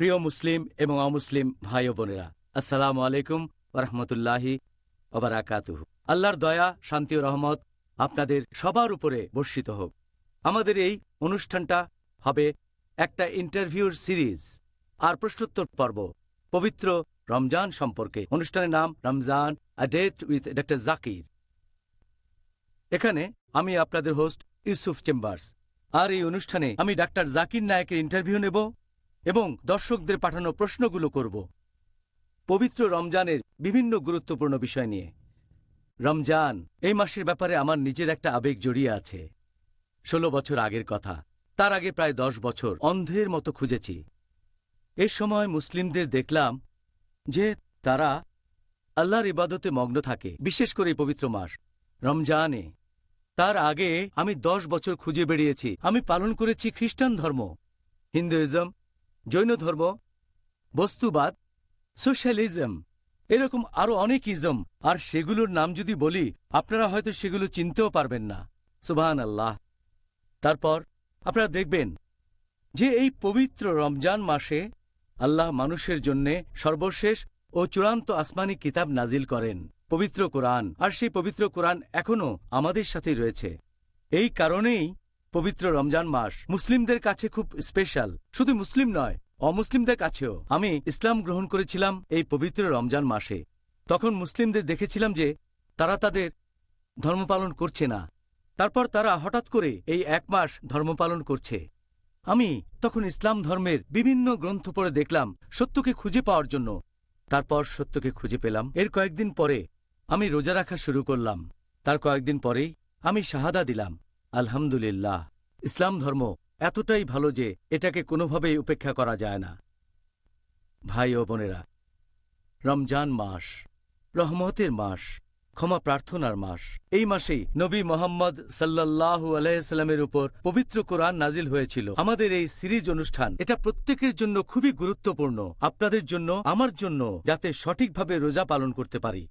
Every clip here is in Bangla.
প্রিয় মুসলিম এবং অমুসলিম ভাই ও বোনেরা, আসসালামু আলাইকুম ওয়া রাহমাতুল্লাহি ওয়া বারাকাতুহু। আল্লাহর দয়া, শান্তি ও রহমত আপনাদের সবার উপরে বর্ষিত হোক। আমাদের এই অনুষ্ঠানটা হবে একটা ইন্টারভিউর সিরিজ আর প্রশ্নোত্তর পর্ব পবিত্র রমজান সম্পর্কে। অনুষ্ঠানের নাম Ramzan a date with doctor Zakir. এখানে আমি আপনাদের হোস্ট ইউসুফ চেম্বার্স। আর এই অনুষ্ঠানে আমি ডাক্তার জাকির নায়েকের ইন্টারভিউ নেব এবং দর্শকদের পাঠানো প্রশ্নগুলো করব পবিত্র রমজানের বিভিন্ন গুরুত্বপূর্ণ বিষয় নিয়ে। রমজান এই মাসের ব্যাপারে আমার নিজের একটা আবেগ জড়িয়ে আছে। ১৬ বছর আগের কথা, তার আগে প্রায় ১০ বছর অন্ধের মতো খুঁজেছি। এ সময় মুসলিমদের দেখলাম যে তারা আল্লাহর ইবাদতে মগ্ন থাকে, বিশেষ করে এই পবিত্র মাস রমজানে। তার আগে আমি ১০ বছর খুঁজে বেরিয়েছি। আমি পালন করেছি খ্রিস্টান ধর্ম, হিন্দুইজম, জৈন ধর্ম, বস্তুবাদ, সোশ্যালিজম, এরকম আরো অনেক ইজম। আর সেগুলোর নাম যদি বলি আপনারা হয়তো সেগুলো চিনতেও পারবেন না। সুবহানাল্লাহ। তারপর আপনারা দেখবেন যে এই পবিত্র রমজান মাসে আল্লাহ মানুষের জন্যে সর্বশেষ ও চূড়ান্ত আসমানি কিতাব নাজিল করেন, পবিত্র কোরআন। আর সেই পবিত্র কোরআন এখনও আমাদের সাথেই রয়েছে। এই কারণেই পবিত্র রমজান মাস মুসলিমদের কাছে খুব স্পেশাল। শুধু মুসলিম নয়, অমুসলিমদের কাছেও। আমি ইসলাম গ্রহণ করেছিলাম এই পবিত্র রমজান মাসে। তখন মুসলিমদের দেখেছিলাম যে তারা তাদের ধর্ম পালন করছে না। তারপর তারা হঠাৎ করে এই এক মাস ধর্ম পালন করছে। আমি তখন ইসলাম ধর্মের বিভিন্ন গ্রন্থ পড়ে দেখলাম সত্যকে খুঁজে পাওয়ার জন্য। তারপর সত্যকে খুঁজে পেলাম। এর কয়েকদিন পরে আমি রোজা রাখা শুরু করলাম। তার কয়েকদিন পরেই আমি শাহাদা দিলাম। আলহামদুলিল্লাহ, ইসলাম ধর্ম এতটাই ভালো যে এটাকে কোনোভাবেই উপেক্ষা করা যায় না। ভাই ও বোনেরা, রমজান মাস রহমতের মাস, ক্ষমা প্রার্থনার মাস। এই মাসেই নবী মোহাম্মদ সাল্লাল্লাহু আলাইহি সাল্লামের উপর পবিত্র কোরআন নাজিল হয়েছিল। আমাদের এই সিরিজ অনুষ্ঠান এটা প্রত্যেকের জন্য খুবই গুরুত্বপূর্ণ, আপনাদের জন্য, আমার জন্য, যাতে সঠিকভাবে রোজা পালন করতে পারি।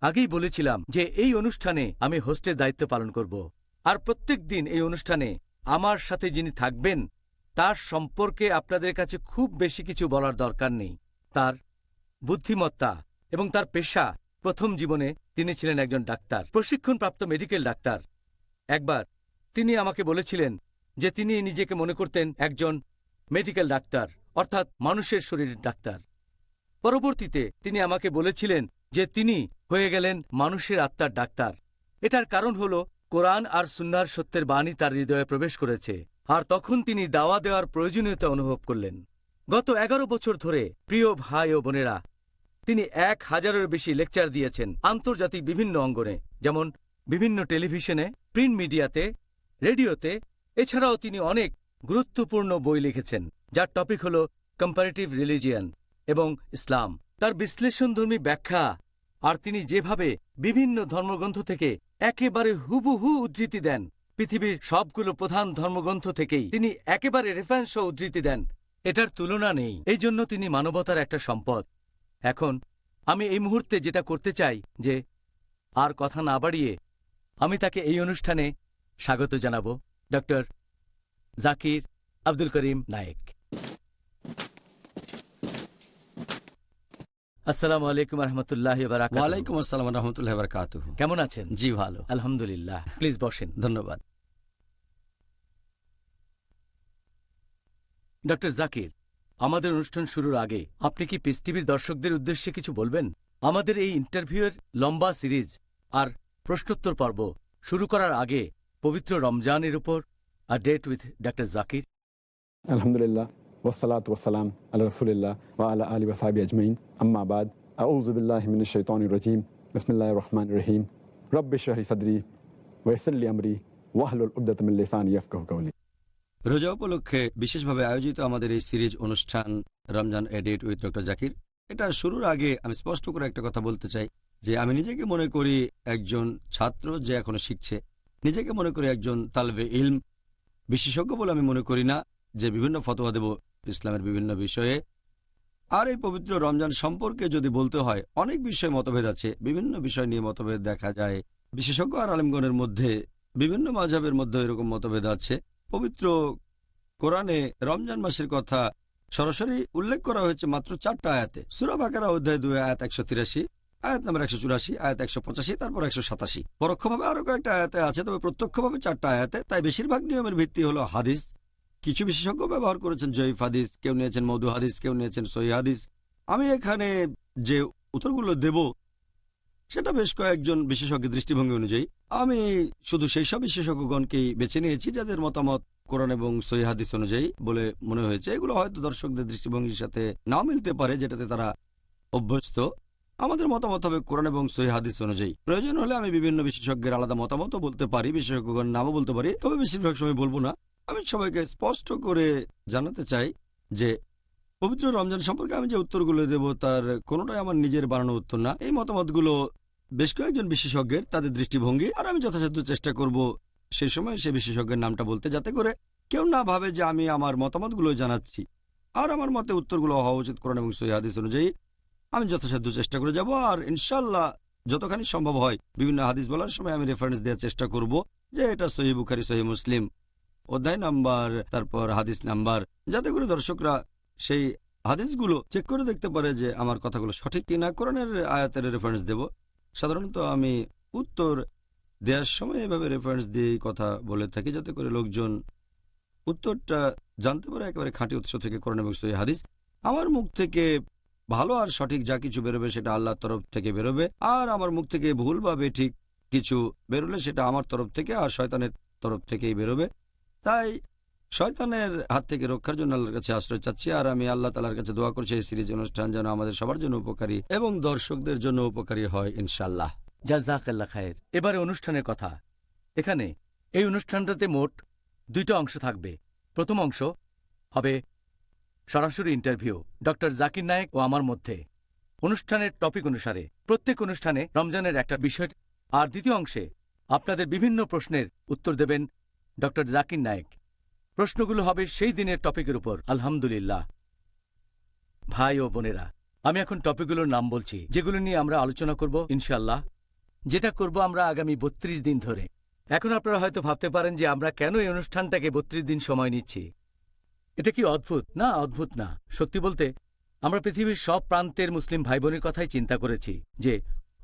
আগেই বলেছিলাম যে এই অনুষ্ঠানে আমি হোস্টের দায়িত্ব পালন করব। আর প্রত্যেক দিন এই অনুষ্ঠানে আমার সাথে যিনি থাকবেন তার সম্পর্কে আপনাদের কাছে খুব বেশি কিছু বলার দরকার নেই। তার বুদ্ধিমত্তা এবং তার পেশা। প্রথম জীবনে তিনি ছিলেন একজন ডাক্তার, প্রশিক্ষণপ্রাপ্ত মেডিকেল ডাক্তার। একবার তিনি আমাকে বলেছিলেন যে তিনি নিজেকে মনে করতেন একজন মেডিকেল ডাক্তার, অর্থাৎ মানুষের শরীরের ডাক্তার। পরবর্তীতে তিনি আমাকে বলেছিলেন যে তিনি হয়ে গেলেন মানুষের আত্মার ডাক্তার। এটার কারণ হল কোরআন আর সুন্নাহর সত্যের বাণী তার হৃদয়ে প্রবেশ করেছে। আর তখন তিনি দাওয়া দেওয়ার প্রয়োজনীয়তা অনুভব করলেন। গত ১১ বছর ধরে, প্রিয় ভাই ও বোনেরা, তিনি ১,০০০-এর বেশি লেকচার দিয়েছেন আন্তর্জাতিক বিভিন্ন অঙ্গনে, যেমন বিভিন্ন টেলিভিশনে, প্রিন্ট মিডিয়াতে, রেডিওতে। এছাড়াও তিনি অনেক গুরুত্বপূর্ণ বই লিখেছেন যার টপিক হল কম্পারেটিভ রিলিজিয়ান এবং ইসলাম। তার বিশ্লেষণধর্মী ব্যাখ্যা আর তিনি যেভাবে বিভিন্ন ধর্মগ্রন্থ থেকে একেবারে হুবহু উদ্ধৃতি দেন, পৃথিবীর সবগুলো প্রধান ধর্মগ্রন্থ থেকেই তিনি একেবারে রেফারেন্স সহ উদ্ধৃতি দেন, এটার তুলনা নেই। এই জন্য তিনি মানবতার একটা সম্পদ। এখন আমি এই মুহূর্তে যেটা করতে চাই যে আর কথা না বাড়িয়ে আমি তাকে এই অনুষ্ঠানে স্বাগত জানাবো, ডক্টর জাকির আব্দুল করিম নায়েক। আসসালামু আলাইকুম রহমতুল্লাহি ওয়া বারাকাতুহু। ওয়ালাইকুম আসসালাম রহমতুল্লাহি ওয়া বারাকাতুহু। কেমন আছেন? জি ভালো, আলহামদুলিল্লাহ। প্লিজ বসেন। ধন্যবাদ। ডক্টর জাকির, আমাদের অনুষ্ঠান শুরুর আগে আপনি কি পিস টিভির দর্শকদের উদ্দেশ্যে কিছু বলবেন? আমাদের এই ইন্টারভিউয়ের লম্বা সিরিজ আর প্রশ্নোত্তর পর্ব শুরু করার আগে পবিত্র রমজানের উপর a date with doctor Zakir. আলহামদুলিল্লাহ ওয়াসসালাতু ওয়াসসালাম আলা রাসূলিল্লাহ ওয়া আলা আলিহি ওয়া সাহবিহি আজমাইন, আম্মা বাদ। আউযু বিল্লাহি মিনাশ শাইতানির রাজীম। বিসমিল্লাহির রহমানির রহিম। রব্বি ইশরাহ লি সাদরি ওয়া ইয়াসসির লি আমরি ওয়াহলুল উকদাতাম মিন লিসানি ইয়াফকাহু কাওলি। রোজা উপলক্ষে বিশেষভাবে আয়োজিত আমাদের এই সিরিজ অনুষ্ঠান রমজান এ ডেট উইথ ডক্টর জাকির, এটা শুরুর আগে আমি স্পষ্ট করে একটা কথা বলতে চাই যে আমি নিজেকে মনে করি একজন ছাত্র যে এখনো শিখছে। নিজেকে মনে করি একজন তালবে ইলম। বিশেষজ্ঞ বলে আমি মনে করি না যে বিভিন্ন ফতোয়া দেব ইসলামের বিভিন্ন বিষয়ে। আর এই পবিত্র রমজান সম্পর্কে যদি বলতে হয়, অনেক বিষয়ে মতভেদ আছে, বিভিন্ন বিষয় নিয়ে মতভেদ দেখা যায় বিশেষজ্ঞ আর আলেমগণের মধ্যে। বিভিন্ন মাযহাবের মধ্যে এরকম মতভেদ আছে। পবিত্র কোরআনে রমজান মাসের কথা সরাসরি উল্লেখ করা হয়েছে মাত্র 4টা আয়াতে। সূরা বাকারা অধ্যায় 2 আয়াত 183, আয়াত নাম্বার 184, আয়াত 185, তারপর 187। পরোক্ষভাবে আরো কয়েকটা আয়াতে আছে, তবে প্রত্যক্ষভাবে 4টা আয়াতে। তাই বেশিরভাগ নিয়মের ভিত্তি হলো হাদিস। কিছু বিশেষজ্ঞ ব্যবহার করেছেন জয়ীফ হাদিস, কেউ নিয়েছেন মওদু হাদিস, কেউ নিয়েছেন সহিহ হাদিস। আমি এখানে যে উত্তরগুলো দেব সেটা বেশ কয়েকজন বিশেষজ্ঞের দৃষ্টিভঙ্গি অনুযায়ী। আমি শুধু সেই সব বিশেষজ্ঞগণকেই বেছে নিয়েছি যাদের মতামত কোরআন এবং সহিহ হাদিস অনুযায়ী বলে মনে হয়েছে। এগুলো হয়তো দর্শকদের দৃষ্টিভঙ্গির সাথে নাও মিলতে পারে, যেটাতে তারা অভ্যস্ত। আমাদের মতামত হবে কোরআন এবং সহিহ হাদিস অনুযায়ী। প্রয়োজন হলে আমি বিভিন্ন বিশেষজ্ঞের আলাদা মতামতও বলতে পারি, বিশেষজ্ঞগণের নামও বলতে পারি, তবে বেশিরভাগ সময় বলবো না। আমি সবাইকে স্পষ্ট করে জানাতে চাই যে পবিত্র রমজান সম্পর্কে আমি যে উত্তরগুলো দেব তার কোনোটাই আমার নিজের বানানো উত্তর না। এই মতামতগুলো বেশ কয়েকজন বিশেষজ্ঞের, তাদের দৃষ্টিভঙ্গি, আর আমি যথাসাধ্য চেষ্টা করব সেই সময় সে বিশেষজ্ঞের নামটা বলতে, যাতে করে কেউ না ভাবে যে আমি আমার মতামতগুলো জানাচ্ছি। আর আমার মতে উত্তরগুলো হওয়া উচিত কোরআন এবং সহিহ হাদিস অনুযায়ী। আমি যথাসাধ্য চেষ্টা করে যাব, আর ইনশাল্লাহ যতখানি সম্ভব হয় বিভিন্ন হাদিস বলার সময় আমি রেফারেন্স দেওয়ার চেষ্টা করব যে এটা সহিহ বুখারী, সহিহ মুসলিম, অধ্যায় নাম্বার, তারপর হাদিস নাম্বার, যাতে করে দর্শকরা সেই হাদিসগুলো চেক করে দেখতে পারে যে আমার কথাগুলো সঠিক কিনা। কোরআনের আয়াতের রেফারেন্স দেব। সাধারণত আমি উত্তর দেওয়ার সময় এভাবে রেফারেন্স দিয়ে কথা বলে থাকি, যাতে করে লোকজন উত্তরটা জানতে পারে একেবারে খাঁটি উৎস থেকে, কোরআন এবং সহিহ হাদিস। আমার মুখ থেকে ভালো আর সঠিক যা কিছু বেরোবে সেটা আল্লাহর তরফ থেকে বেরোবে, আর আমার মুখ থেকে ভুল বা বেঠিক কিছু বেরোলে সেটা আমার তরফ থেকে আর শয়তানের তরফ থেকেই বেরোবে। তাই শয়তানের হাত থেকে রক্ষার জন্য আল্লাহর কাছে আশ্রয় চাচ্ছি, আর আমি আল্লাহ তাআলার কাছে দোয়া করছি এই সিরিজ অনুষ্ঠান যেন আমাদের সবার জন্য উপকারী এবং দর্শকদের জন্য উপকারী হয় ইনশাআল্লাহ। জাযাকাল্লাহ খায়ের। এবারে অনুষ্ঠানের কথা। এখানে এই অনুষ্ঠানটাতে মোট 2টা অংশ থাকবে। প্রথম অংশ হবে সরাসরি ইন্টারভিউ ডক্টর জাকির নায়েক ও আমার মধ্যে, অনুষ্ঠানের টপিক অনুসারে। প্রত্যেক অনুষ্ঠানে রমজানের একটা বিষয়। আর দ্বিতীয় অংশে আপনাদের বিভিন্ন প্রশ্নের উত্তর দেবেন ডক্টর জাকির নায়েক। প্রশ্নগুলো হবে সেই দিনের টপিকের উপর। আলহামদুলিল্লাহ। ভাই ও বোনেরা, আমি এখন টপিকগুলোর নাম বলছি যেগুলো নিয়ে আমরা আলোচনা করব ইনশাআল্লাহ, যেটা করব আমরা আগামী 32 দিন ধরে। এখন আপনারা হয়তো ভাবতে পারেন যে আমরা কেন এই অনুষ্ঠানটাকে 32 দিন সময় নিচ্ছি। এটা কি অদ্ভুত? না, অদ্ভুত না। সত্যি বলতে আমরা পৃথিবীর সব প্রান্তের মুসলিম ভাই বোনের কথাই চিন্তা করেছি যে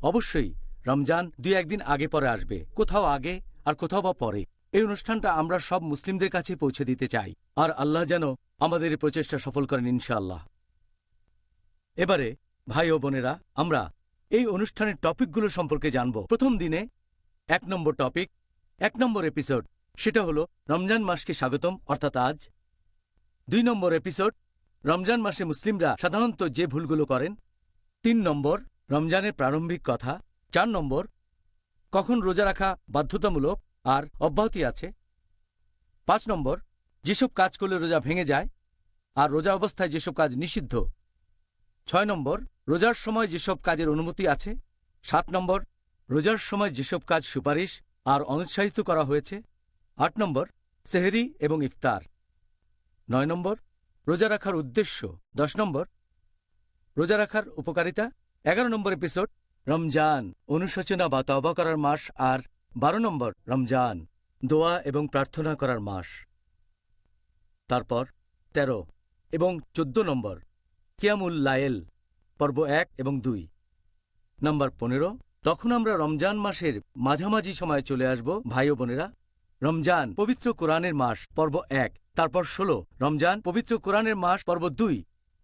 অবশ্যই রমজান 2-1 দিন আগে পরে আসবে, কোথাও আগে আর কোথাও বা পরে। এই অনুষ্ঠানটা আমরা সব মুসলিমদের কাছে পৌঁছে দিতে চাই, আর আল্লাহ যেন আমাদের এই প্রচেষ্টা সফল করেন ইনশাআল্লাহ। এবারে ভাই ও বোনেরা, আমরা এই অনুষ্ঠানের টপিকগুলো সম্পর্কে জানব। প্রথম দিনে 1 নম্বর টপিক, 1 নম্বর এপিসোড, সেটা হলো রমজান মাসকে স্বাগতম, অর্থাৎ আজ। 2 নম্বর এপিসোড, রমজান মাসে মুসলিমরা সাধারণত যে ভুলগুলো করেন। 3 নম্বর, রমজানের প্রারম্ভিক কথা। 4 নম্বর, কখন রোজা রাখা বাধ্যতামূলক আর অব্যাহতি আছে। 5 নম্বর, যেসব কাজ করলে রোজা ভেঙে যায় আর রোজা অবস্থায় যেসব কাজ নিষিদ্ধ। 6 নম্বর, রোজার সময় যেসব কাজের অনুমতি আছে। 7 নম্বর, রোজার সময় যেসব কাজ সুপারিশ আর অনুৎসাহিত করা হয়েছে। 8 নম্বর, সেহরি এবং ইফতার। 9 নম্বর, রোজা রাখার উদ্দেশ্য। 10 নম্বর, রোজা রাখার উপকারিতা। 11 নম্বর এপিসোড, রমজান অনুশোচনা বা তওবা করার মাস। আর 12 নম্বর, রমজান দোয়া এবং প্রার্থনা করার মাস। তারপর 13 এবং 14 নম্বর, কিয়ামুল লায়েল, পর্ব 1 এবং 2। নম্বর 15, তখন আমরা রমজান মাসের মাঝামাঝি সময়ে চলে আসব ভাই ও বোনেরা। রমজান পবিত্র কোরআনের মাস, পর্ব 1। তারপর 16, রমজান পবিত্র কোরআনের মাস, পর্ব 2।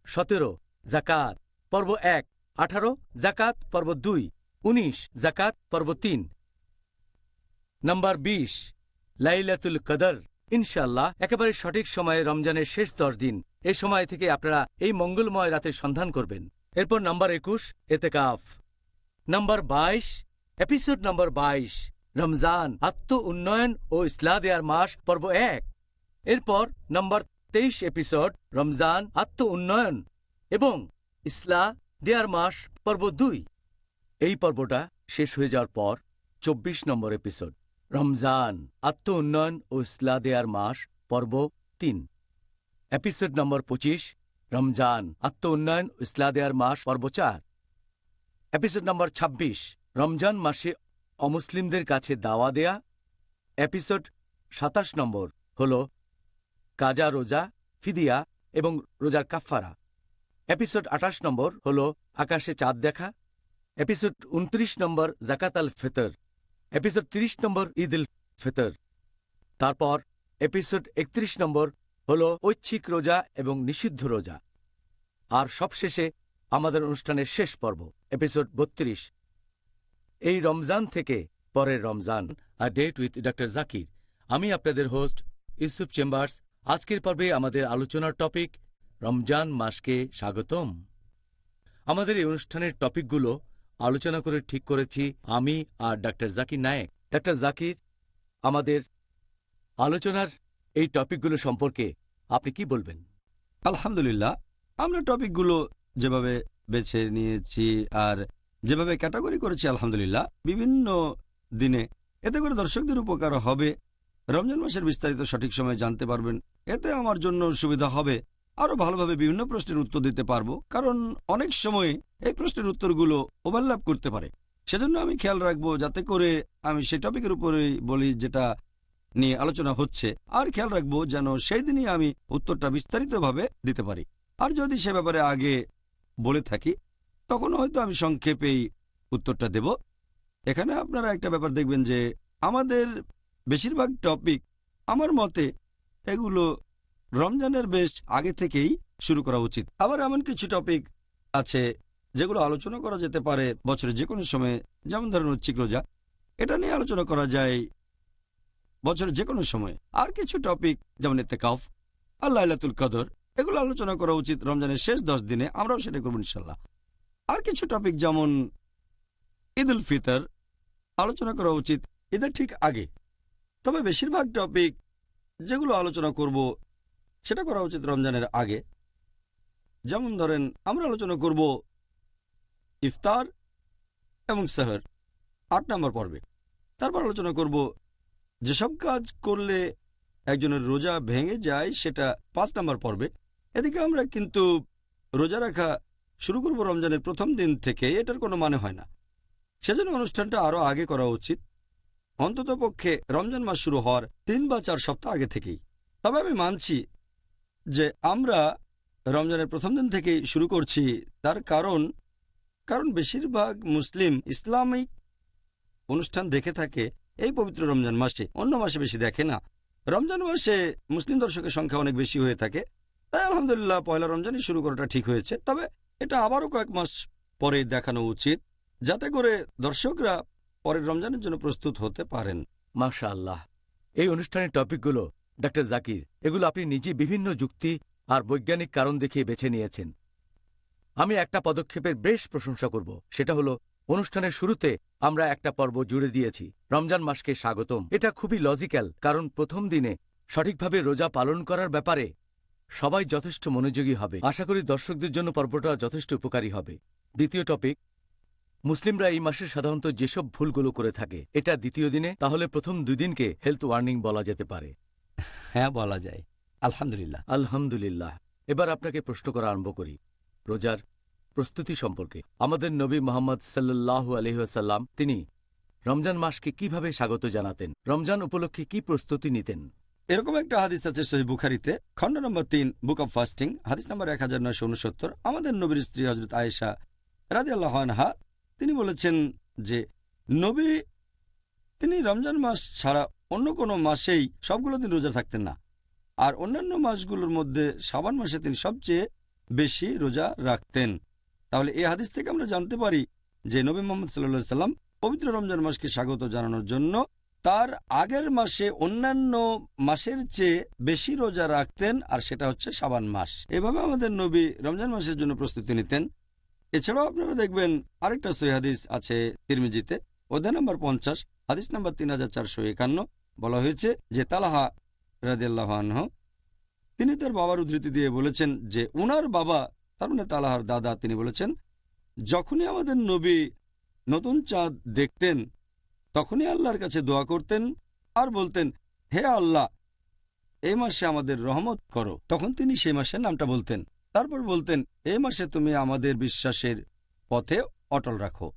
17, জাকাত, পর্ব 1। 18, জাকাত, পর্ব 2। 19, জাকাত, পর্ব 3। নম্বর 20, লাইলাতুল কদর। ইনশাআল্লাহ একেবারে সঠিক সময়ে রমজানের শেষ 10 দিন। এই সময় থেকে আপনারা এই মঙ্গলময় রাতের সন্ধান করবেন। এরপর নম্বর 21, এতেকাফ। নম্বর 22, এপিসোড নম্বর 22, রমজান আত্ম উন্নয়ন ও ইসলাহ দেয়ার মাস, পর্ব 1। এরপর নম্বর 23 এপিসোড, রমজান আত্ম উন্নয়ন এবং ইসলাহ দেয়ার মাস, পর্ব 2। এই পর্বটা শেষ হয়ে যাওয়ার পর 24 নম্বর এপিসোড, রমজান আত্ম উন্নয়ন ও ইসলাহ দেয়ার মাস, পর্ব 3। এপিসোড নম্বর 25, রমজান আত্ম উন্নয়ন ও ইসলাহ দেয়ার মাস, পর্ব 4। এপিসোড নম্বর 26, রমজান মাসে অমুসলিমদের কাছে দাওয়া দেয়া। এপিসোড 27 নম্বর হল কাজা রোজা, ফিদিয়া এবং রোজার কাফফারা। এপিসোড 28 নম্বর হল আকাশে চাঁদ দেখা। এপিসোড 29 নম্বর জাকাত আল ফিতর। এপিসোড 30 নম্বর ঈদ উল ফিতর। তারপর এপিসোড 31 নম্বর হল ঐচ্ছিক রোজা এবং নিষিদ্ধ রোজা। আর সবশেষে আমাদের অনুষ্ঠানের শেষ পর্ব, এপিসোড 32, এই রমজান থেকে পরের Ramzan, a date with doctor Zakir. আমি আপনাদের হোস্ট ইউসুফ চেম্বার্স। আজকের পর্বে আমাদের আলোচনার টপিক রমজান মাসকে স্বাগতম। আমাদের এই অনুষ্ঠানের টপিকগুলো আলোচনা করে ঠিক করেছি আমি আর ডক্টর জাকির নায়েক। ডক্টর জাকির, আমাদের আলোচনার এই টপিকগুলো সম্পর্কে আপনি কি বলবেন? আলহামদুলিল্লাহ, আমরা টপিকগুলো যেভাবে বেছে নিয়েছি আর যেভাবে ক্যাটাগরি করেছি, আলহামদুলিল্লাহ বিভিন্ন দিনে, এতে করে দর্শকদের উপকার হবে। রমজান মাসের বিস্তারিত সঠিক সময়ে জানতে পারবেন। এতে আমার জন্য সুবিধা হবে, আরও ভালোভাবে বিভিন্ন প্রশ্নের উত্তর দিতে পারবো, কারণ অনেক সময় এই প্রশ্নের উত্তরগুলো ওভারল্যাপ করতে পারে। সেজন্য আমি খেয়াল রাখবো যাতে করে আমি সেই টপিকের উপরেই বলি যেটা নিয়ে আলোচনা হচ্ছে, আর খেয়াল রাখবো যেন সেই দিনই আমি উত্তরটা বিস্তারিতভাবে দিতে পারি। আর যদি সে ব্যাপারে আগে বলে থাকি তখন হয়তো আমি সংক্ষেপেই উত্তরটা দেব। এখানে আপনারা একটা ব্যাপার দেখবেন যে আমাদের বেশিরভাগ টপিক, আমার মতে এগুলো রমজানের বেশ আগে থেকেই শুরু করা উচিত। আবার এমন কিছু টপিক আছে যেগুলো আলোচনা করা যেতে পারে বছরের যে কোনো সময়ে, যেমন ধরুন ঐচ্ছিক রোজা, এটা নিয়ে আলোচনা করা যায় বছরের যে কোনো সময়। আর কিছু টপিক যেমন ইতিকাফ আর লাইলাতুল কদর, এগুলো আলোচনা করা উচিত রমজানের শেষ 10 দিনে, আমরাও সেটা করব ইনশাল্লাহ। আর কিছু টপিক যেমন ঈদ উল ফিতর আলোচনা করা উচিত ঈদের ঠিক আগে। তবে বেশিরভাগ টপিক যেগুলো আলোচনা করব সেটা করা উচিত রমজানের আগে। যেমন ধরেন আমরা আলোচনা করব ইফতার এবং সেহর 8 নম্বর পর্বে। তারপর আলোচনা করব যেসব কাজ করলে একজনের রোজা ভেঙে যায় সেটা 5 নম্বর পর্বে। এদিকে আমরা কিন্তু রোজা রাখা শুরু করব রমজানের প্রথম দিন থেকে, এটার কোনো মানে হয় না। সেজন্য অনুষ্ঠানটা আরও আগে করা উচিত, অন্ততপক্ষে রমজান মাস শুরু হওয়ার 3 বা 4 সপ্তাহ আগে থেকেই। তবে আমি মানছি যে আমরা রমজানের প্রথম দিন থেকেই শুরু করছি, তার কারণ বেশিরভাগ মুসলিম ইসলামিক অনুষ্ঠান দেখে থাকে এই পবিত্র রমজান মাসে, অন্য মাসে বেশি দেখে না। রমজান মাসে মুসলিম দর্শকের সংখ্যা অনেক বেশি হয়ে থাকে, তাই আলহামদুলিল্লাহ পয়লা রমজানই শুরু করাটা ঠিক হয়েছে। তবে এটা আবারও কয়েক মাস পরে দেখানো উচিত, যাতে করে দর্শকরা পরের রমজানের জন্য প্রস্তুত হতে পারেন। মাশাআল্লাহ, এই অনুষ্ঠানের টপিকগুলো ডক্টর জাকির, এগুলো আপনি নিজে বিভিন্ন যুক্তি আর বৈজ্ঞানিক কারণ দেখিয়ে বেছে নিয়েছেন। আমি একটা পদক্ষেপের বেশ প্রশংসা করব, সেটা হলো অনুষ্ঠানের শুরুতে আমরা একটা পর্ব জুড়ে দিয়েছি রমজান মাসকে স্বাগতম। এটা খুবই লজিক্যাল, কারণ প্রথম দিনে সঠিকভাবে রোজা পালন করার ব্যাপারে সবাই যথেষ্ট মনোযোগী হবে। আশা করি দর্শকদের জন্য পর্বটা যথেষ্ট উপকারী হবে। দ্বিতীয় টপিক, মুসলিমরা এই মাসে সাধারণত যেসব ভুলগুলো করে থাকে, এটা দ্বিতীয় দিনে, তাহলে প্রথম 2 দিনকে হেলথ ওয়ার্নিং বলা যেতে পারে। হ্যাঁ, বলা যায়। আলহামদুলিল্লাহ। আলহামদুলিল্লাহ। এবার আপনাকে প্রশ্ন করা আরম্ভ করি রোজার প্রস্তুতি সম্পর্কে। আমাদের নবী মোহাম্মদ সাল্লাল্লাহু আলাইহি ওয়াসাল্লাম তিনি রমজান মাসকে কিভাবে স্বাগত জানাতেন, রমজান উপলক্ষে কি প্রস্তুতি নিতেন? এরকম একটা হাদিস আছে সহিহ বুখারীতে, খণ্ড নম্বর 3, বুক অব ফাস্টিং, হাদিস নম্বর 1969। আমাদের নবীর স্ত্রী হযরত আয়েশা রাদিয়াল্লাহু আনহা তিনি বলেছেন যে নবী তিনি রমজান মাস ছাড়া অন্য কোনো মাসেই সবগুলো দিন রোজা থাকতেন না, আর অন্যান্য মাসগুলোর মধ্যে শাবান মাসে তিনি সবচেয়ে বেশি রোজা রাখতেন। তাহলে এই হাদিস থেকে আমরা জানতে পারি যে নবী মুহাম্মদ সাল্লাল্লাহু আলাইহি সাল্লাম পবিত্র রমজান মাসকে স্বাগত জানানোর জন্য তার আগের মাসে অন্যান্য মাসের চেয়ে বেশি রোজা রাখতেন, আর সেটা হচ্ছে শাবান মাস। এভাবে আমাদের নবী রমজান মাসের জন্য প্রস্তুতি নিতেন। এছাড়াও আপনারা দেখবেন আরেকটা সহিহ হাদিস আছে তিরমিজিতে, অধ্যায় নম্বর 50, হাদিস নম্বর 3451, বলা হয়েছে যে তালহা রাদিয়াল্লাহু আনহু তিনি তার বাবার উদ্ধৃতি দিয়ে বলেছেন যে উনার বাবা, তার মানে তালহার দাদা, তিনি বলেছেন যখনই আমাদের নবী নতুন চাঁদ দেখতেন তখনই আল্লাহর কাছে দোয়া করতেন আর বলতেন, হে আল্লাহ, এই মাসে আমাদের রহমত করো। তখন তিনি সেই মাসের নামটা বলতেন, তারপর বলতেন, এই মাসে তুমি আমাদের বিশ্বাসের পথে অটল রাখো।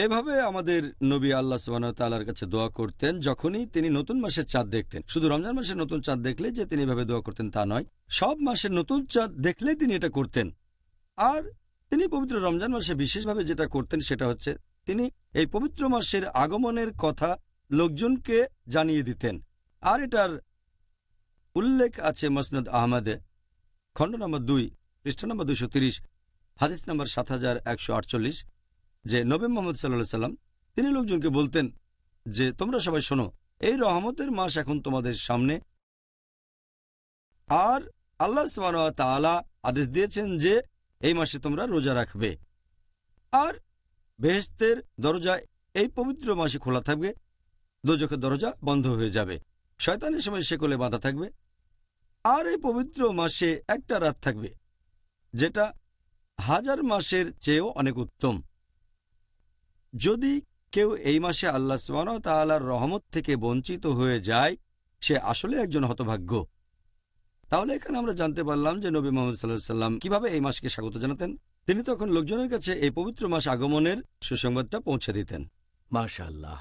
এভাবে আমাদের নবী আল্লাহ সুবহানাহু ওয়া তাআলার কাছে দোয়া করতেন যখনই তিনি নতুন মাসের চাঁদ দেখতেন। শুধু রমজান মাসের নতুন চাঁদ দেখলে যে তিনি এভাবে দোয়া করতেন তা নয়, সব মাসের নতুন চাঁদ দেখলে তিনি এটা করতেন। আর তিনি পবিত্র রমজান মাসে বিশেষভাবে যেটা করতেন সেটা হচ্ছে তিনি এই পবিত্র মাসের আগমনের কথা লোকজনকে জানিয়ে দিতেন। আর এটার উল্লেখ আছে মুসনাদ আহমদে, খণ্ড নম্বর 2, পৃষ্ঠা নম্বর 230, হাদিস নম্বর 7148, যে নবী মুহাম্মদ সাল্লাল্লাহু আলাইহি সাল্লাম তিনি লোকজনকে বলতেন যে তোমরা সবাই শোনো, এই রহমতের মাস এখন তোমাদের সামনে, আর আল্লাহ সুবহানাহু ওয়া তাআলা আদেশ দিয়েছেন যে এই মাসে তোমরা রোজা রাখবে, আর বেহেশতের দরজা এই পবিত্র মাসে খোলা থাকবে, দোজখের দরজা বন্ধ হয়ে যাবে, শয়তানের সময় শেকলে বাঁধা থাকবে। আর এই পবিত্র মাসে একটা রাত থাকবে যেটা 1000 মাসের চেয়েও অনেক উত্তম। যদি কেউ এই মাসে আল্লাহ সুবহানাহু ওয়া তাআলার রহমত থেকে বঞ্চিত হয়ে যায়, সে আসলে একজন হতভাগ্য। তাহলে এখানে আমরা জানতে পারলাম যে নবী মুহাম্মদ সাল্লাল্লাহু আলাইহি সাল্লাম কিভাবে এই মাসকে স্বাগত জানাতেন। তিনি তখন লোকজনের কাছে এই পবিত্র মাস আগমনের সুসংবাদটা পৌঁছে দিতেন। মাশাআল্লাহ।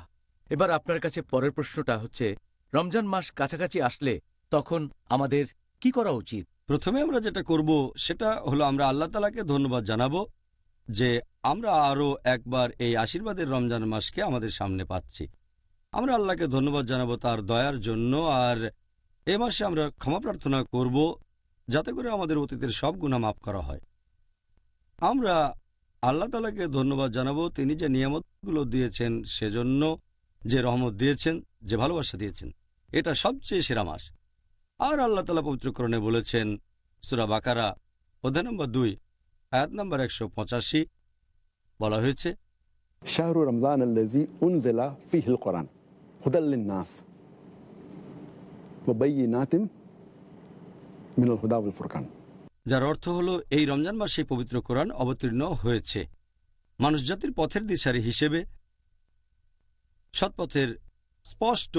এবার আপনার কাছে পরের প্রশ্নটা হচ্ছে, রমজান মাস কাছাকাছি আসলে তখন আমাদের কি করা উচিত? প্রথমে আমরা যেটা করব সেটা হলো আমরা আল্লাহ তাআলাকে ধন্যবাদ জানাবো যে আমরা আরও একবার এই আশীর্বাদের রমজান মাসকে আমাদের সামনে পাচ্ছি। আমরা আল্লাহকে ধন্যবাদ জানাবো তার দয়ার জন্য, আর এ মাসে আমরা ক্ষমা প্রার্থনা করব যাতে করে আমাদের অতীতের সব গুনাহ মাফ করা হয়। আমরা আল্লাহ তাআলাকে ধন্যবাদ জানাবো তিনি যে নিয়ামতগুলো দিয়েছেন সেজন্য, যে রহমত দিয়েছেন, যে ভালোবাসা দিয়েছেন। এটা সবচেয়ে সেরা মাস। আর আল্লাহ তাআলা পবিত্র কোরআনে বলেছেন, সূরা বাকারা অধ্যায় নম্বর 2, আয়াত নম্বর 185, বলা হয়েছে, শাহরু রমজান আল্লাযী উনজিলা ফীহিল কুরআন হুদাল লিন-নাস ওয়া বায়িনাতিন মিনাল হুদা ওয়াল ফুরকান। যার অর্থ হলো এই রমজান মাসে পবিত্র কোরআন অবতীর্ণ হয়েছে মানুষজাতির পথের দিশারি হিসেবে, সৎপথের স্পষ্ট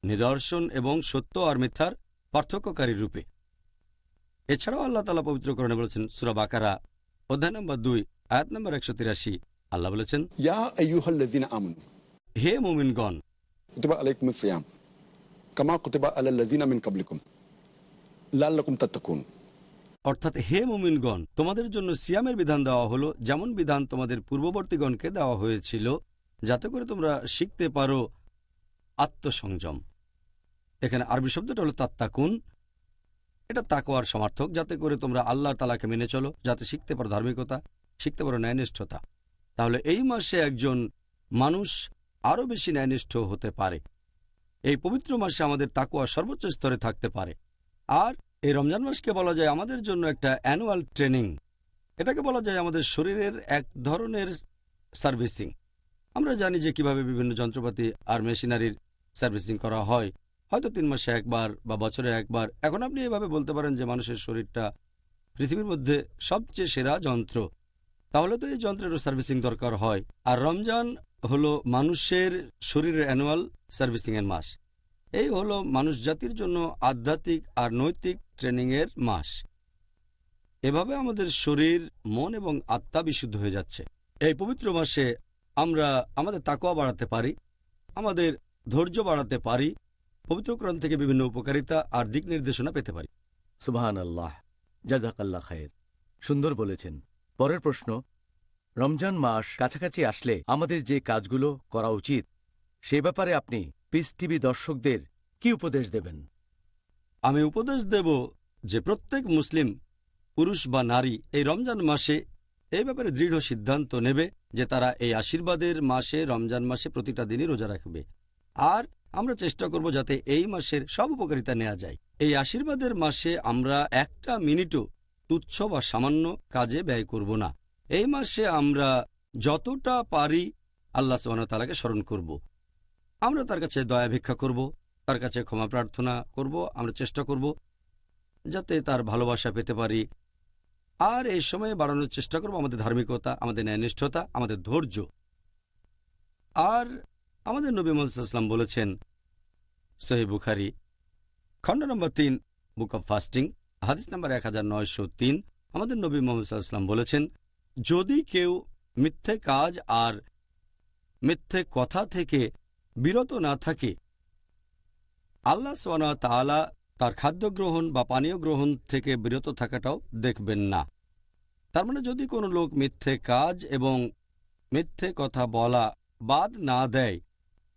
নিদর্শন এবং সত্য আর মিথ্যার পার্থক্যকারী রূপে। এছাড়াও আল্লাহ তাআলা পবিত্র কোরআনে বলেছেন, সূরা বাকারা অধ্যায় নম্বর 2, আয়াত নম্বর 183, আল্লাহ বলেছেন, ইয়া আইয়ুহাল্লাযীনা আমানু হে মুমিনগণ, কুতিবা আলাইকুমুস সিয়াম কামা কুতিবা আলাল্লাযীনা মিন ক্বাবলিকুম লাআল্লাকুম তাত্তাকুন। অর্থাৎ হে মুমিনগণ, তোমাদের জন্য সিয়ামের বিধান দেওয়া হলো যেমন বিধান তোমাদের পূর্ববর্তীগণকে দেওয়া হয়েছিল, যাতে করে তোমরা শিখতে পারো আত্মসংযম। এখানে আরবি শব্দটা হলো তাত্তাকুন। এটা তাকওয়ার সমার্থক, যাতে করে তোমরা আল্লাহ তাআলাকে মেনে চলো, যাতে শিখতে পারো ধার্মিকতা, শিখতে পারো ন্যায়নিষ্ঠতা। তাহলে এই মাসে একজন মানুষ আরও বেশি ন্যায়নিষ্ঠ হতে পারে। এই পবিত্র মাসে আমাদের তাকওয়া সর্বোচ্চ স্তরে থাকতে পারে। আর এই রমজান মাসকে বলা যায় আমাদের জন্য একটা অ্যানুয়াল ট্রেনিং। এটাকে বলা যায় আমাদের শরীরের এক ধরনের সার্ভিসিং। আমরা জানি যে কিভাবে বিভিন্ন যন্ত্রপাতি আর মেশিনারির সার্ভিসিং করা হয়, হয়তো 3 মাসে একবার বা বছরে একবার। এখন আপনি এভাবে বলতে পারেন যে মানুষের শরীরটা পৃথিবীর মধ্যে সবচেয়ে সেরা যন্ত্র, তাহলে তো এই যন্ত্রেরও সার্ভিসিং দরকার হয়। আর রমজান হলো মানুষের শরীরের অ্যানুয়াল সার্ভিসিংয়ের মাস। এই হলো মানুষ জাতির জন্য আধ্যাত্মিক আর নৈতিক ট্রেনিংয়ের মাস। এভাবে আমাদের শরীর, মন এবং আত্মা বিশুদ্ধ হয়ে যাচ্ছে। এই পবিত্র মাসে আমরা আমাদের তাকওয়া বাড়াতে পারি, আমাদের ধৈর্য বাড়াতে পারি, পবিত্র কোরআন থেকে বিভিন্ন উপকারিতা আর দিক নির্দেশনা পেতে পারি। সুবহানাল্লাহ, জাযাকাল্লাহ খায়ের। সুন্দর বলেছেন। পরের প্রশ্ন, রমজান মাস কাছাকাছি আসলে আমাদের যে কাজগুলো করা উচিত সে ব্যাপারে আপনি পিস টিভি দর্শকদের কি উপদেশ দেবেন? আমি উপদেশ দেব যে প্রত্যেক মুসলিম পুরুষ বা নারী এই রমজান মাসে এই ব্যাপারে দৃঢ় সিদ্ধান্ত নেবে যে তারা এই আশীর্বাদের মাসে, রমজান মাসে প্রতিটা দিনই রোজা রাখবে। আর আমরা চেষ্টা করব যাতে এই মাসের সব উপকারিতা নেওয়া যায়। এই আশীর্বাদের মাসে আমরা একটা মিনিটও তুচ্ছ বা সামান্য কাজে ব্যয় করব না। এই মাসে আমরা যতটা পারি আল্লাহ সুবহানাহু ওয়া তাআলাকে স্মরণ করব। আমরা তার কাছে দয়া ভিক্ষা করব, তার কাছে ক্ষমা প্রার্থনা করব। আমরা চেষ্টা করব যাতে তার ভালোবাসা পেতে পারি। আর এই সময়ে বাড়ানোর চেষ্টা করব আমাদের ধার্মিকতা, আমাদের ন্যায়নিষ্ঠতা, আমাদের ধৈর্য। আর আমাদের নবী মুহাম্মদ সাল্লাল্লাহু আলাইহি ওয়াসাল্লাম বলেছেন, সহিহ বুখারী খণ্ড নম্বর 3, বুক অব ফাস্টিং, হাদিস নম্বর 1903, আমাদের নবী মুহাম্মদ সাল্লাল্লাহু আলাইহি ওয়াসাল্লাম বলেছেন, যদি কেউ মিথ্যে কাজ আর মিথ্যে কথা থেকে বিরত না থাকে, আল্লাহ সুবহানাহু ওয়া তাআলা তার খাদ্য গ্রহণ বা পানীয় গ্রহণ থেকে বিরত থাকাটাও দেখবেন না। তার মানে যদি কোনো লোক মিথ্যে কাজ এবং মিথ্যে কথা বলা বাদ না দেয়,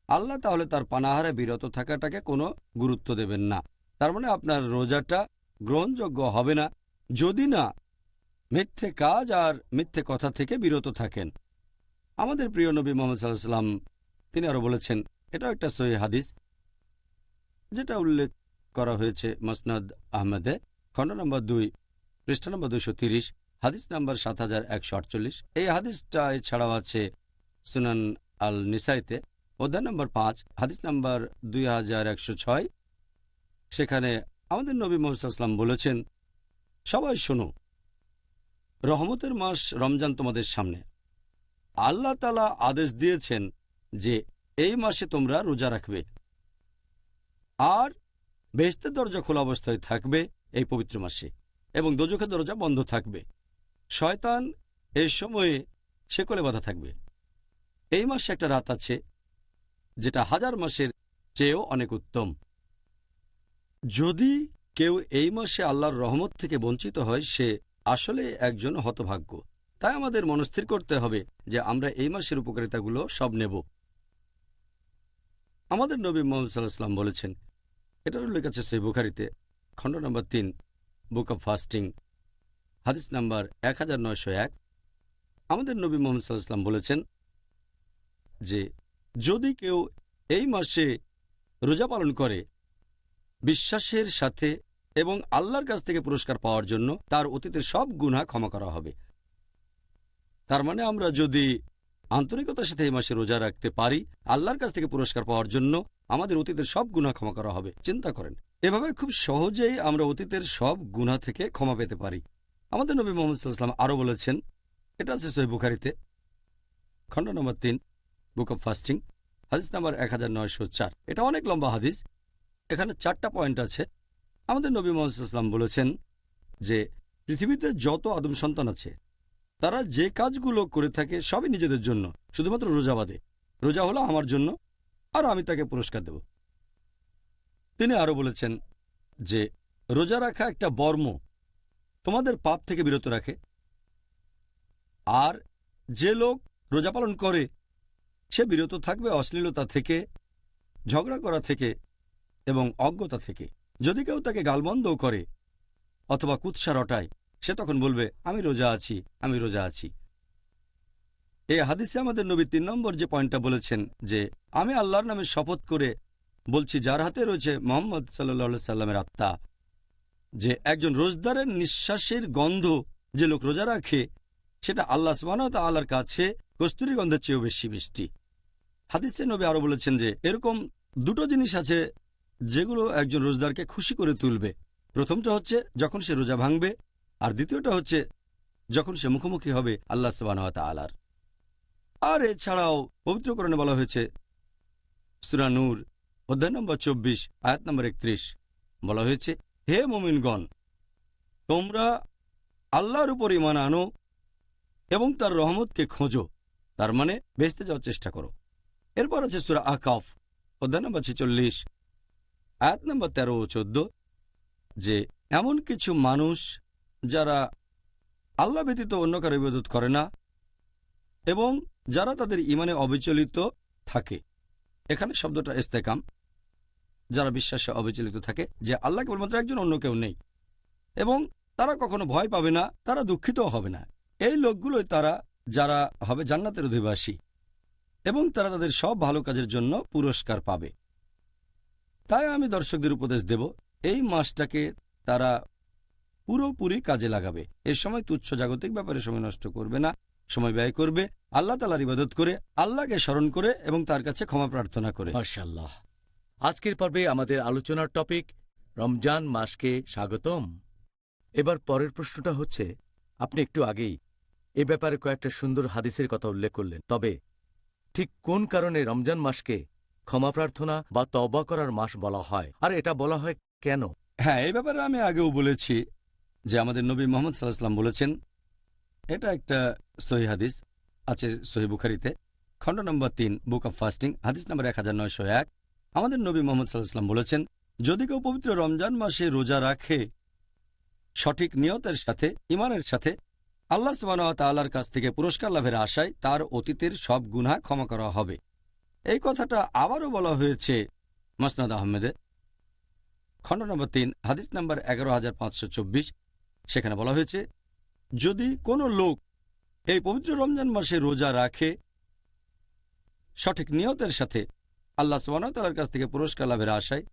আল্লাহ তাহলে তার পানাহারে বিরত থাকাটাকে কোনো গুরুত্ব দেবেন না। তার মানে আপনার রোজাটা গ্রহণযোগ্য হবে না যদি না মিথ্যে কাজ আর মিথ্যে কথা থেকে বিরত থাকেন। আমাদের প্রিয় নবী মুহাম্মদ সাল্লাল্লাহু আলাইহি ওয়াসাল্লাম তিনি আরো বলেছেন, এটাও একটা সহিহ হাদিস যেটা উল্লেখ করা হয়েছে মুসনাদ আহমদে, খণ্ড নম্বর 2, পৃষ্ঠা নম্বর 230, হাদিস নাম্বার 7148। এই হাদিসটা এছাড়াও আছে সুনান আল নিসাইতে, অধ্যায় নম্বর 5, হাদিস নাম্বার 2106। সেখানে আমাদের নবী মুহাম্মদ সাল্লাল্লাহু আলাইহি ওয়াসাল্লাম বলেছেন, সবাই শোনো, রহমতের মাস রমজান তোমাদের সামনে। আল্লাহ তাআলা আদেশ দিয়েছেন যে এই মাসে তোমরা রোজা রাখবে আর বেহেশতের দরজা খোলা অবস্থায় থাকবে এই পবিত্র মাসে, এবং দোজখের দরজা বন্ধ থাকবে। শয়তান এই সময়ে শেকলে বাঁধা থাকবে। এই মাসে একটা রাত আছে যেটা 1000 মাসের চেয়েও অনেক উত্তম। যদি কেউ এই মাসে আল্লাহর রহমত থেকে বঞ্চিত হয়, সে আসলে একজন হতভাগ্য। তাই আমাদের মনস্থির করতে হবে যে আমরা এই মাসের উপকারিতাগুলো সব নেব। আমাদের নবী মুহাম্মদ সাল্লাল্লাহু আলাইহি ওয়াসাল্লাম বলেছেন, এটার উল্লেখ আছে সহিহ বুখারীতে, খণ্ড নম্বর 3, বুক অব ফাস্টিং, হাদিস নাম্বার 1901। আমাদের নবী মুহাম্মদ সাল্লাল্লাহু আলাইহি ওয়াসাল্লাম বলেছেন যে যদি কেউ এই মাসে রোজা পালন করে বিশ্বাসের সাথে এবং আল্লাহর কাছ থেকে পুরস্কার পাওয়ার জন্য, তার অতীতের সব গুনাহ ক্ষমা করা হবে। তার মানে আমরা যদি আন্তরিকতার সাথে এই মাসে রোজা রাখতে পারি, আল্লাহর কাছ থেকে পুরস্কার পাওয়ার জন্য আমাদের অতীতের সব গুনাহ ক্ষমা করা হবে। চিন্তা করেন, এভাবে খুব সহজেই আমরা অতীতের সব গুনাহ থেকে ক্ষমা পেতে পারি। আমাদের নবী মুহাম্মদ সাল্লাল্লাহু আলাইহি ওয়াসাল্লাম আরও বলেছেন, এটা আছে সহিহ বুখারীতে, খণ্ড নম্বর 3, বুক অব ফাস্টিং, হাদিস নাম্বার 1904। এটা অনেক লম্বা হাদিস, এখানে 4টা পয়েন্ট আছে। আমাদের নবী মুহাম্মদ সাল্লাল্লাহু আলাইহি ওয়াসাল্লাম বলেছেন যে পৃথিবীতে যত আদম সন্তান আছে তারা যে কাজগুলো করে থাকে সবই নিজেদের জন্য, শুধুমাত্র রোজা বাদে। রোজা হলো আমার জন্য আর আমি তাকে পুরস্কার দেব। তিনি আরো বলেছেন যে রোজা রাখা একটা বর্ম, তোমাদের পাপ থেকে বিরত রাখে। আর যে লোক রোজা পালন করে সে বিরত থাকবে অশ্লীলতা থেকে, ঝগড়া করা থেকে এবং অজ্ঞতা থেকে। যদি কেউ তাকে গালমন্দও করে অথবা কুৎসা রটায়, সে তখন বলবে আমি রোজা আছি, আমি রোজা আছি। এই হাদিসে আমাদের নবী 3 নম্বর যে পয়েন্টটা বলেছেন যে আমি আল্লাহর নামে শপথ করে বলছি, যার হাতে রয়েছে মুহাম্মদ সাল্লাল্লাহু আলাইহি সাল্লামের আত্মা, যে একজন রোজদারের নিঃশ্বাসের গন্ধ যে লোক রোজা রাখে সেটা আল্লাহ সুবহানাহু ওয়া তাআলার কাছে কস্তুরী গন্ধের চেয়েও বেশি মিষ্টি। হাদিসে নবী আরো বলেছেন যে এরকম 2টো জিনিস আছে যেগুলো একজন রোজদারকে খুশি করে তুলবে। প্রথমটা হচ্ছে যখন সে রোজা ভাঙবে, আর দ্বিতীয়টা হচ্ছে যখন সে মুখোমুখি হবে আল্লাহ সুবহানাহু ওয়া তাআলার। আর এছাড়াও পবিত্র কোরআনে বলা হয়েছে, সূরা নূর অধ্যায় নম্বর 24, আয়াত নম্বর 31, বলা হয়েছে, হে মুমিনগণ, তোমরা আল্লাহর উপর ঈমান আনো এবং তার রহমতকে খোঁজো, তার মানে বেহেশতে যাওয়ার চেষ্টা করো। এরপর আছে সূরা আকাফ অধ্যায় নম্বর 46, আয়াত নম্বর 13 ও 14, যে এমন কিছু মানুষ যারা আল্লাহ ব্যতীত অন্য কারো ইবাদত করে না এবং যারা তাদের ঈমানে অবিচলিত থাকে। এখানে শব্দটা ইস্তেকাম, যারা বিশ্বাসে অবিচলিত থাকে যে আল্লাহ কেবলমাত্র একজন, অন্য কেউ নেই, এবং তারা কখনো ভয় পাবে না, তারা দুঃখিতও হবে না। এই লোকগুলোই তারা যারা হবে জান্নাতের অধিবাসী, এবং তারা তাদের সব ভালো কাজের জন্য পুরস্কার পাবে। তাই আমি দর্শকদের উপদেশ দেব, এই মাসটাকে তারা পুরোপুরি কাজে লাগাবে। এর সময় তুচ্ছ জাগতিক ব্যাপারে সময় নষ্ট করবে না, সময় ব্যয় করবে আল্লাহ তাআলার ইবাদত করে, আল্লাহকে স্মরণ করে এবং তার কাছে ক্ষমা প্রার্থনা করে। মাশাআল্লাহ। আজকের পর্বে আমাদের আলোচনার টপিক রমজান মাসকে স্বাগতম। এবার পরের প্রশ্নটা হচ্ছে, আপনি একটু আগেই এ ব্যাপারে কয়েকটা সুন্দর হাদিসের কথা উল্লেখ করলেন, তবে ঠিক কোন কারণে রমজান মাসকে ক্ষমা প্রার্থনা বা তওবা করার মাস বলা হয়, আর এটা বলা হয় কেন? হ্যাঁ, এই ব্যাপারে আমি আগেও বলেছি যে আমাদের নবী মুহাম্মদ সাল্লাল্লাহু আলাইহি ওয়াসাল্লাম বলেছেন, এটা একটা সহিহ হাদিস আছে সহিহ বুখারীতে, খণ্ড নম্বর 3 বুক অব ফাস্টিং হাদিস নম্বর 1901 আমাদের নবী মুহাম্মদ সাল্লাল্লাহু আলাইহি ওয়াসাল্লাম বলেছেন, যদি কেউ পবিত্র রমজান মাসে রোজা রাখে সঠিক নিয়তের সাথে, ঈমানের সাথে, আল্লাহ সুবহানাহু ওয়া তাআলার কাছ থেকে পুরস্কার লাভের আশায় তার অতীতের সব গুনাহ ক্ষমা করা হবে। এই কথাটা আবারও বলা হয়েছে মাসনাদ আহমেদে খণ্ড নম্বর 3 হাদিস নম্বর 11524। সেখানে বলা হয়েছে, যদি কোনো লোক এই পবিত্র রমজান মাসে রোজা রাখে সঠিক নিয়তের সাথে, আল্লাহ সুবহানাহু ওয়া তাআলার কাছ থেকে পুরস্কার লাভের আশায়,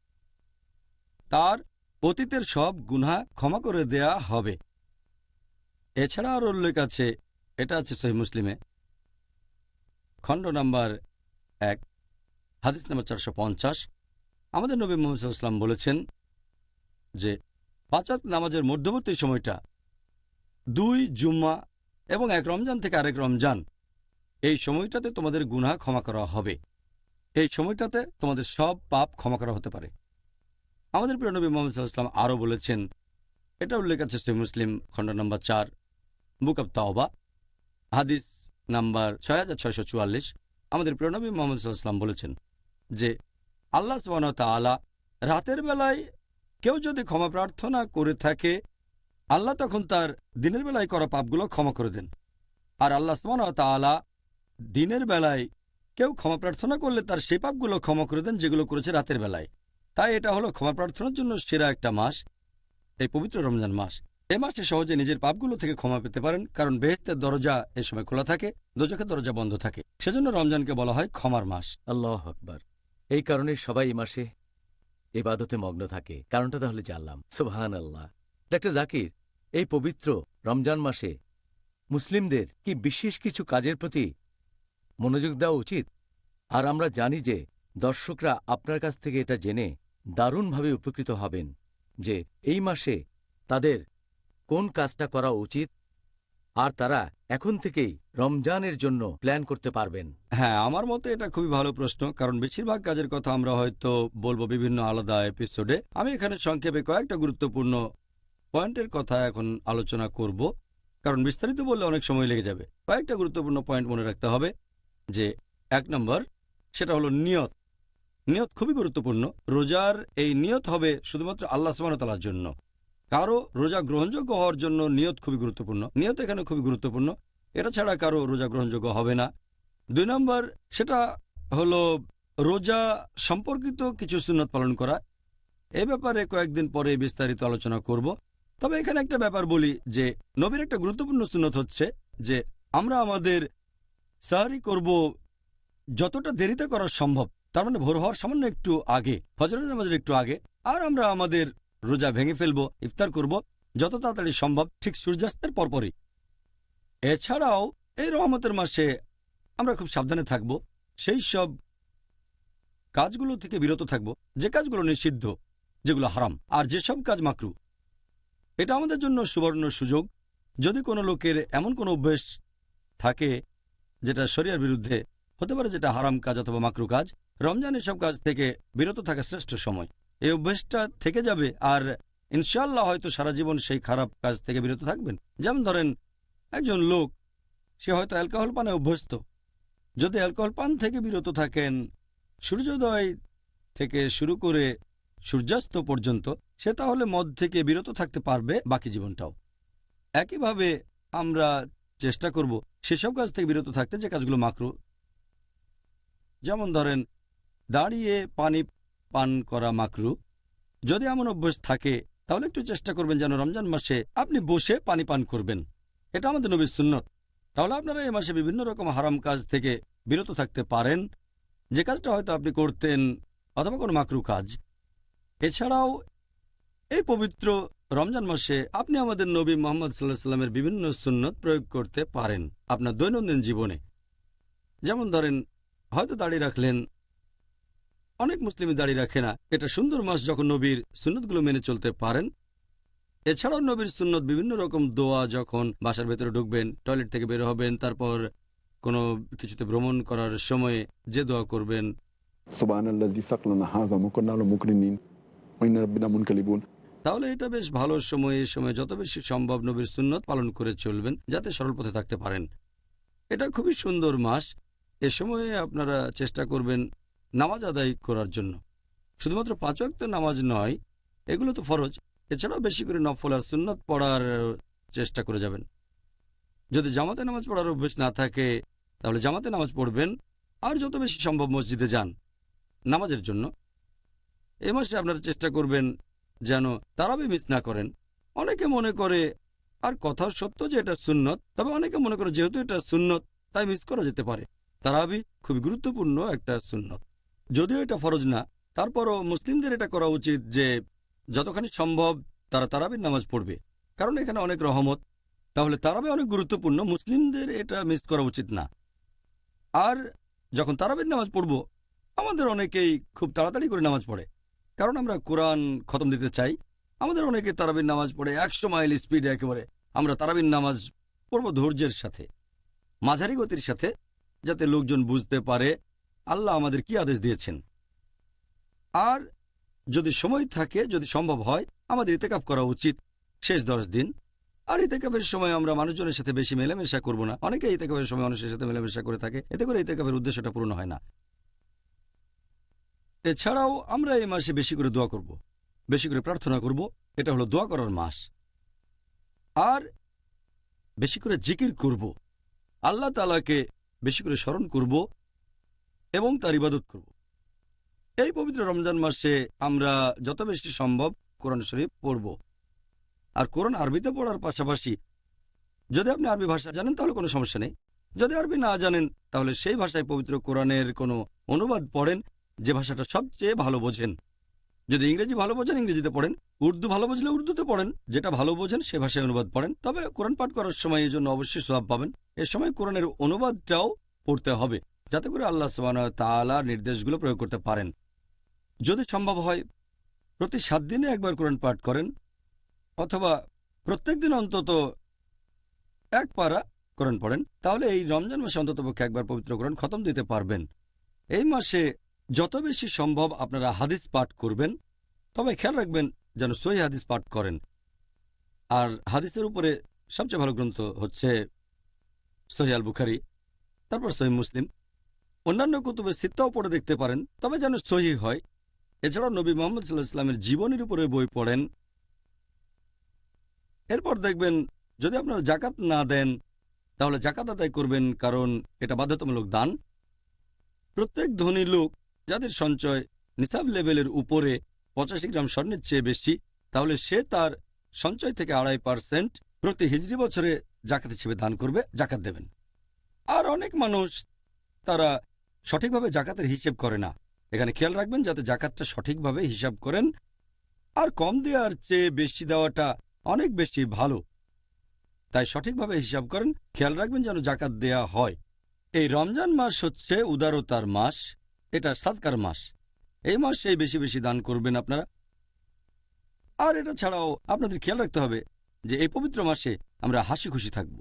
তার অতীতের সব গুনাহ ক্ষমা করে দেয়া হবে। এছাড়া আরও উল্লেখ আছে, এটা আছে সহিহ মুসলিমে খণ্ড নম্বর 1 হাদিস নম্বর 450। আমাদের নবী মুহাম্মদ সাল্লাল্লাহু আলাইহি ওয়াসাল্লাম বলেছেন যে 5 ওয়াক্ত নামাজের মধ্যবর্তী সময়টা 2 জুম্মা এবং 1 রমজান থেকে আরেক রমজান, এই সময়টাতে তোমাদের গুনাহ ক্ষমা করা হবে। এই সময়টাতে তোমাদের সব পাপ ক্ষমা করা হতে পারে। আমাদের প্রিয় নবী মুহাম্মদ সাল্লাল্লাহু আলাইহি ওয়াসাল্লাম আরও বলেছেন, এটা উল্লেখ আছে সহিহ মুসলিম খণ্ড নম্বর 4 বুক অব তাওবা হাদিস নাম্বার 6644। আমাদের প্রিয় নবী মুহাম্মদ সাল্লাল্লাহু আলাইহি ওয়াসাল্লাম বলেছেন যে আল্লাহ সুবহানাহু ওয়া তাআলা রাতের বেলায় কেউ যদি ক্ষমা প্রার্থনা করে থাকে, আল্লাহ তখন তার দিনের বেলায় করা পাপগুলো ক্ষমা করে দেন। আর আল্লাহ সুবহানাহু ওয়া তাআলা দিনের বেলায় কেউ ক্ষমা প্রার্থনা করলে তার সেই পাপগুলো ক্ষমা করে দেন যেগুলো করেছে রাতের বেলায়। তাই এটা হলো ক্ষমা প্রার্থনার জন্য সেরা একটা মাস, এই পবিত্র রমজান মাস। এই মাসে সহজে নিজের পাপগুলো থেকে ক্ষমা পেতে পারেন, কারণ বেহেশতের দরজা এ সময় খোলা থাকে, দোজখের দরজা বন্ধ থাকে। সেজন্য রমজানকে বলা হয় ক্ষমার মাস। আল্লাহু আকবার। এই কারণে সবাই এই মাসে ইবাদতে মগ্ন থাকে। কারণটা তাহলে জানলাম। সুবহানাল্লাহ। ডাক্তার জাকির, এই পবিত্র রমজান মাসে মুসলিমদের কি বিশেষ কিছু কাজের প্রতি মনোযোগ দেওয়া উচিত? আর আমরা জানি যে দর্শকরা আপনার কাছ থেকে এটা জেনে দারুণভাবে উপকৃত হবেন যে এই মাসে তাদের কোন কাজটা করা উচিত, আর তারা এখন থেকেই রমজানের জন্য প্ল্যান করতে পারবেন। হ্যাঁ, আমার মতে এটা খুবই ভালো প্রশ্ন, কারণ বেশিরভাগ কাজের কথা আমরা হয়তো বলবো বিভিন্ন আলাদা এপিসোডে। আমি এখানে সংক্ষেপে কয়েকটা গুরুত্বপূর্ণ পয়েন্টের কথা এখন আলোচনা করব, কারণ বিস্তারিত বললে অনেক সময় লেগে যাবে। কয়েকটা গুরুত্বপূর্ণ পয়েন্ট মনে রাখতে হবে। যে 1 নম্বর, সেটা হলো নিয়ত। নিয়ত খুবই গুরুত্বপূর্ণ। রোজার এই নিয়ত হবে শুধুমাত্র আল্লাহ সুবহানাহু ওয়া তাআলার জন্য। কারো রোজা গ্রহণযোগ্য হওয়ার জন্য নিয়ত খুবই গুরুত্বপূর্ণ। নিয়ত এখানে খুবই গুরুত্বপূর্ণ। এটা ছাড়া কারো রোজা গ্রহণযোগ্য হবে না। 2 নম্বর, সেটা হলো রোজা সম্পর্কিত কিছু সুন্নত পালন করা। এই ব্যাপারে কয়েকদিন পরে বিস্তারিত আলোচনা করব। তবে এখানে একটা ব্যাপার বলি যে নবীর একটা গুরুত্বপূর্ণ সুন্নত হচ্ছে যে আমরা আমাদের সাহরি করব যতটা দেরিতে করা সম্ভব, তার মানে ভোর হওয়ার সামান্য একটু আগে, ফজরের নামাজের একটু আগে। আর আমরা আমাদের রোজা ভেঙে ফেলব, ইফতার করব যত তাড়াতাড়ি সম্ভব, ঠিক সূর্যাস্তের পরপরই। এছাড়াও এই রহমতের মাসে আমরা খুব সাবধানে থাকব, সেই সব কাজগুলো থেকে বিরত থাকব যে কাজগুলো নিষিদ্ধ, যেগুলো হারাম, আর যেসব কাজ মাকরু। এটা আমাদের জন্য সুবর্ণ সুযোগ। যদি কোনো লোকের এমন কোনো অভ্যেস থাকে যেটা শরিয়ার বিরুদ্ধে হতে পারে, যেটা হারাম কাজ অথবা মাকরু কাজ, রমজান এসব কাজ থেকে বিরত থাকা শ্রেষ্ঠ সময়। এই অভ্যেসটা থেকে যাবে আর ইনশাআল্লাহ হয়তো সারা জীবন সেই খারাপ কাজ থেকে বিরত থাকবেন। যেমন ধরেন একজন লোক, সে হয়তো অ্যালকোহল পানে অভ্যস্ত। যদি অ্যালকোহল পান থেকে বিরত থাকেন সূর্যোদয় থেকে শুরু করে সূর্যাস্ত পর্যন্ত, সে তাহলে মদ থেকে বিরত থাকতে পারবে বাকি জীবনটাও। একইভাবে আমরা চেষ্টা করব সেসব কাজ থেকে বিরত থাকতে যে কাজগুলো মাকরু। যেমন ধরেন দাঁড়িয়ে পানি পান করা মাকরু। যদি এমন অভ্যাস থাকে তাহলে একটু চেষ্টা করবেন যেন রমজান মাসে আপনি বসে পানি পান করবেন। এটা আমাদের নবীর সুন্নত। তাহলে আপনারা এই মাসে বিভিন্ন রকম হারাম কাজ থেকে বিরত থাকতে পারেন, যে কাজটা হয়তো আপনি করতেন, অথবা কোনো মাকরু কাজ। এছাড়াও এই পবিত্র রমজান মাসে আপনি আমাদের নবী মুহাম্মদ সাল্লাল্লাহু আলাইহি ওয়াসাল্লামের বিভিন্ন সুন্নত প্রয়োগ করতে পারেন আপনার দৈনন্দিন জীবনে। যেমন ধরেন হয়তো দাড়ি রাখলেন, অনেক মুসলিমই দাড়ি রাখে না। এটা সুন্দর মাস যখন নবীর সুন্নতগুলো মেনে চলতে পারেন। এছাড়াও নবীর সুন্নত বিভিন্ন রকম দোয়া, যখন বাসার ভেতরে ঢুকবেন, টয়লেট থেকে বের হবেন, তারপর কোনো কিছুতে ভ্রমণ করার সময়ে যে দোয়া করবেন, সুবহানাল্লাযী সাকলানা হাযা ওয়া কুন্না লাহু মুকরিনিন ওয়া ইন্না রাব্বিনা মুনকালিবুন। তাহলে এটা বেশ ভালো সময়। এই সময় যত বেশি সম্ভব নবীর সুন্নত পালন করে চলবেন, যাতে সরল পথে থাকতে পারেন। এটা খুবই সুন্দর মাস। এ সময়ে আপনারা চেষ্টা করবেন নামাজ আদায় করার জন্য। শুধুমাত্র 5 ওয়াক্ত নামাজ নয়, এগুলো তো ফরজ, এছাড়াও বেশি করে নফল আর সুন্নত পড়ার চেষ্টা করে যাবেন। যদি জামাতে নামাজ পড়ার অভ্যেস না থাকে তাহলে জামাতে নামাজ পড়বেন, আর যত বেশি সম্ভব মসজিদে যান নামাজের জন্য। এই মাসে আপনারা চেষ্টা করবেন যেন তারাবি মিস না করেন। অনেকে মনে করে, আর কথাও সত্য যে এটা সুন্নত, তবে অনেকে মনে করে যেহেতু এটা সুন্নত তাই মিস করা যেতে পারে। তারাবি খুবই গুরুত্বপূর্ণ একটা সুন্নত, যদিও এটা ফরজ না। তারপরও মুসলিমদের এটা করা উচিত যে যতখানি সম্ভব তারা তারাবির নামাজ পড়বে, কারণ এখানে অনেক রহমত। তাহলে তারাবি অনেক গুরুত্বপূর্ণ, মুসলিমদের এটা মিস করা উচিত না। আর যখন তারাবির নামাজ পড়ব, আমাদের অনেকেই খুব তাড়াতাড়ি করে নামাজ পড়ে, কারণ আমরা কোরআন খতম দিতে চাই। আমাদের অনেকে তারাবির নামাজ পড়ে 100 মাইল স্পিডে একেবারে। আমরা তারাবির নামাজ পড়ব ধৈর্যের সাথে, মাঝারি গতির সাথে, যাতে লোকজন বুঝতে পারে আল্লাহ আমাদের কি আদেশ দিয়েছেন। আর যদি সময় থাকে, যদি সম্ভব হয়, আমাদের ইতেকাফ করা উচিত শেষ 10 দিন। আর ইতেকাফের সময় আমরা মানুষজনের সাথে বেশি মেলামেশা করব না। অনেকে ইতেকাফের সময় মানুষের সাথে মেলামেশা করে থাকে, এতে করে ইতেকাফের উদ্দেশ্যটা পূর্ণ হয় না। এছাড়াও আমরা এই মাসে বেশি করে দোয়া করব, বেশি করে প্রার্থনা করব। এটা হলো দোয়া করার মাস। আর বেশি করে জিকির করব, আল্লাহ তাআলাকে বেশি করে স্মরণ করব এবং তার ইবাদত করব। এই পবিত্র রমজান মাসে আমরা যত বেশি সম্ভব কোরআন শরীফ পড়ব। আর কোরআন আরবিতে পড়ার পাশাপাশি যদি আপনি আরবি ভাষা জানেন তাহলে কোনো সমস্যা নেই। যদি আরবি না জানেন তাহলে সেই ভাষায় পবিত্র কোরআনের কোনো অনুবাদ পড়েন যে ভাষাটা সবচেয়ে ভালো বোঝেন। যদি ইংরেজি ভালো বোঝেন ইংরেজিতে পড়েন, উর্দু ভালো বুঝলে উর্দুতে পড়েন, যেটা ভালো বোঝেন সে ভাষায় অনুবাদ পড়েন। তবে কোরআন পাঠ করার সময় এই জন্য অবশ্যই সওয়াব পাবেন। এ সময় কোরআনের অনুবাদটাও পড়তে হবে, যাতে করে আল্লাহ সুবহানাহু ওয়া তাআলার নির্দেশগুলো প্রয়োগ করতে পারেন। যদি সম্ভব হয় প্রতি 7 দিনে একবার কোরআন পাঠ করেন, অথবা প্রত্যেক দিন অন্তত 1 পারা কোরআন পড়েন, তাহলে এই রমজান মাসে অন্ততপক্ষে একবার পবিত্র কোরআন খতম দিতে পারবেন। এই মাসে যত বেশি সম্ভব আপনারা হাদিস পাঠ করবেন, তবে খেয়াল রাখবেন যেন সহিহ হাদিস পাঠ করেন। আর হাদিসের উপরে সবচেয়ে ভালো গ্রন্থ হচ্ছে সহিহ আল বুখারী, তারপর সহিহ মুসলিম। অন্যান্য কুতুবে সিত্তাও পড়ে দেখতে পারেন, তবে যেন সহিহ হয়। এছাড়াও নবী মুহাম্মদ সাল্লাল্লাহু আলাইহি ওয়াসাল্লামের জীবনীর উপরে বই পড়েন। এরপর দেখবেন যদি আপনারা জাকাত না দেন তাহলে জাকাত আদায় করবেন, কারণ এটা বাধ্যতামূলক দান। প্রত্যেক ধনী লোক যাদের সঞ্চয় নিসাব লেভেলের উপরে 85 গ্রাম স্বর্ণের চেয়ে বেশি, তাহলে সে তার সঞ্চয় থেকে 2.5% প্রতি হিজরি বছরে জাকাত হিসেবে দান করবে, জাকাত দেবেন। আর অনেক মানুষ তারা সঠিকভাবে জাকাতের হিসেব করে না। এখানে খেয়াল রাখবেন যাতে জাকাতটা সঠিকভাবে হিসাব করেন। আর কম দেওয়ার চেয়ে বেশি দেওয়াটা অনেক বেশি ভালো, তাই সঠিকভাবে হিসাব করেন। খেয়াল রাখবেন যেন জাকাত দেয়া হয়। এই রমজান মাস হচ্ছে উদারতার মাস, এটা সাদকার মাস। এই মাসে বেশি বেশি দান করবেন আপনারা। আর এটা ছাড়াও আপনাদের খেয়াল রাখতে হবে যে এই পবিত্র মাসে আমরা হাসি খুশি থাকব।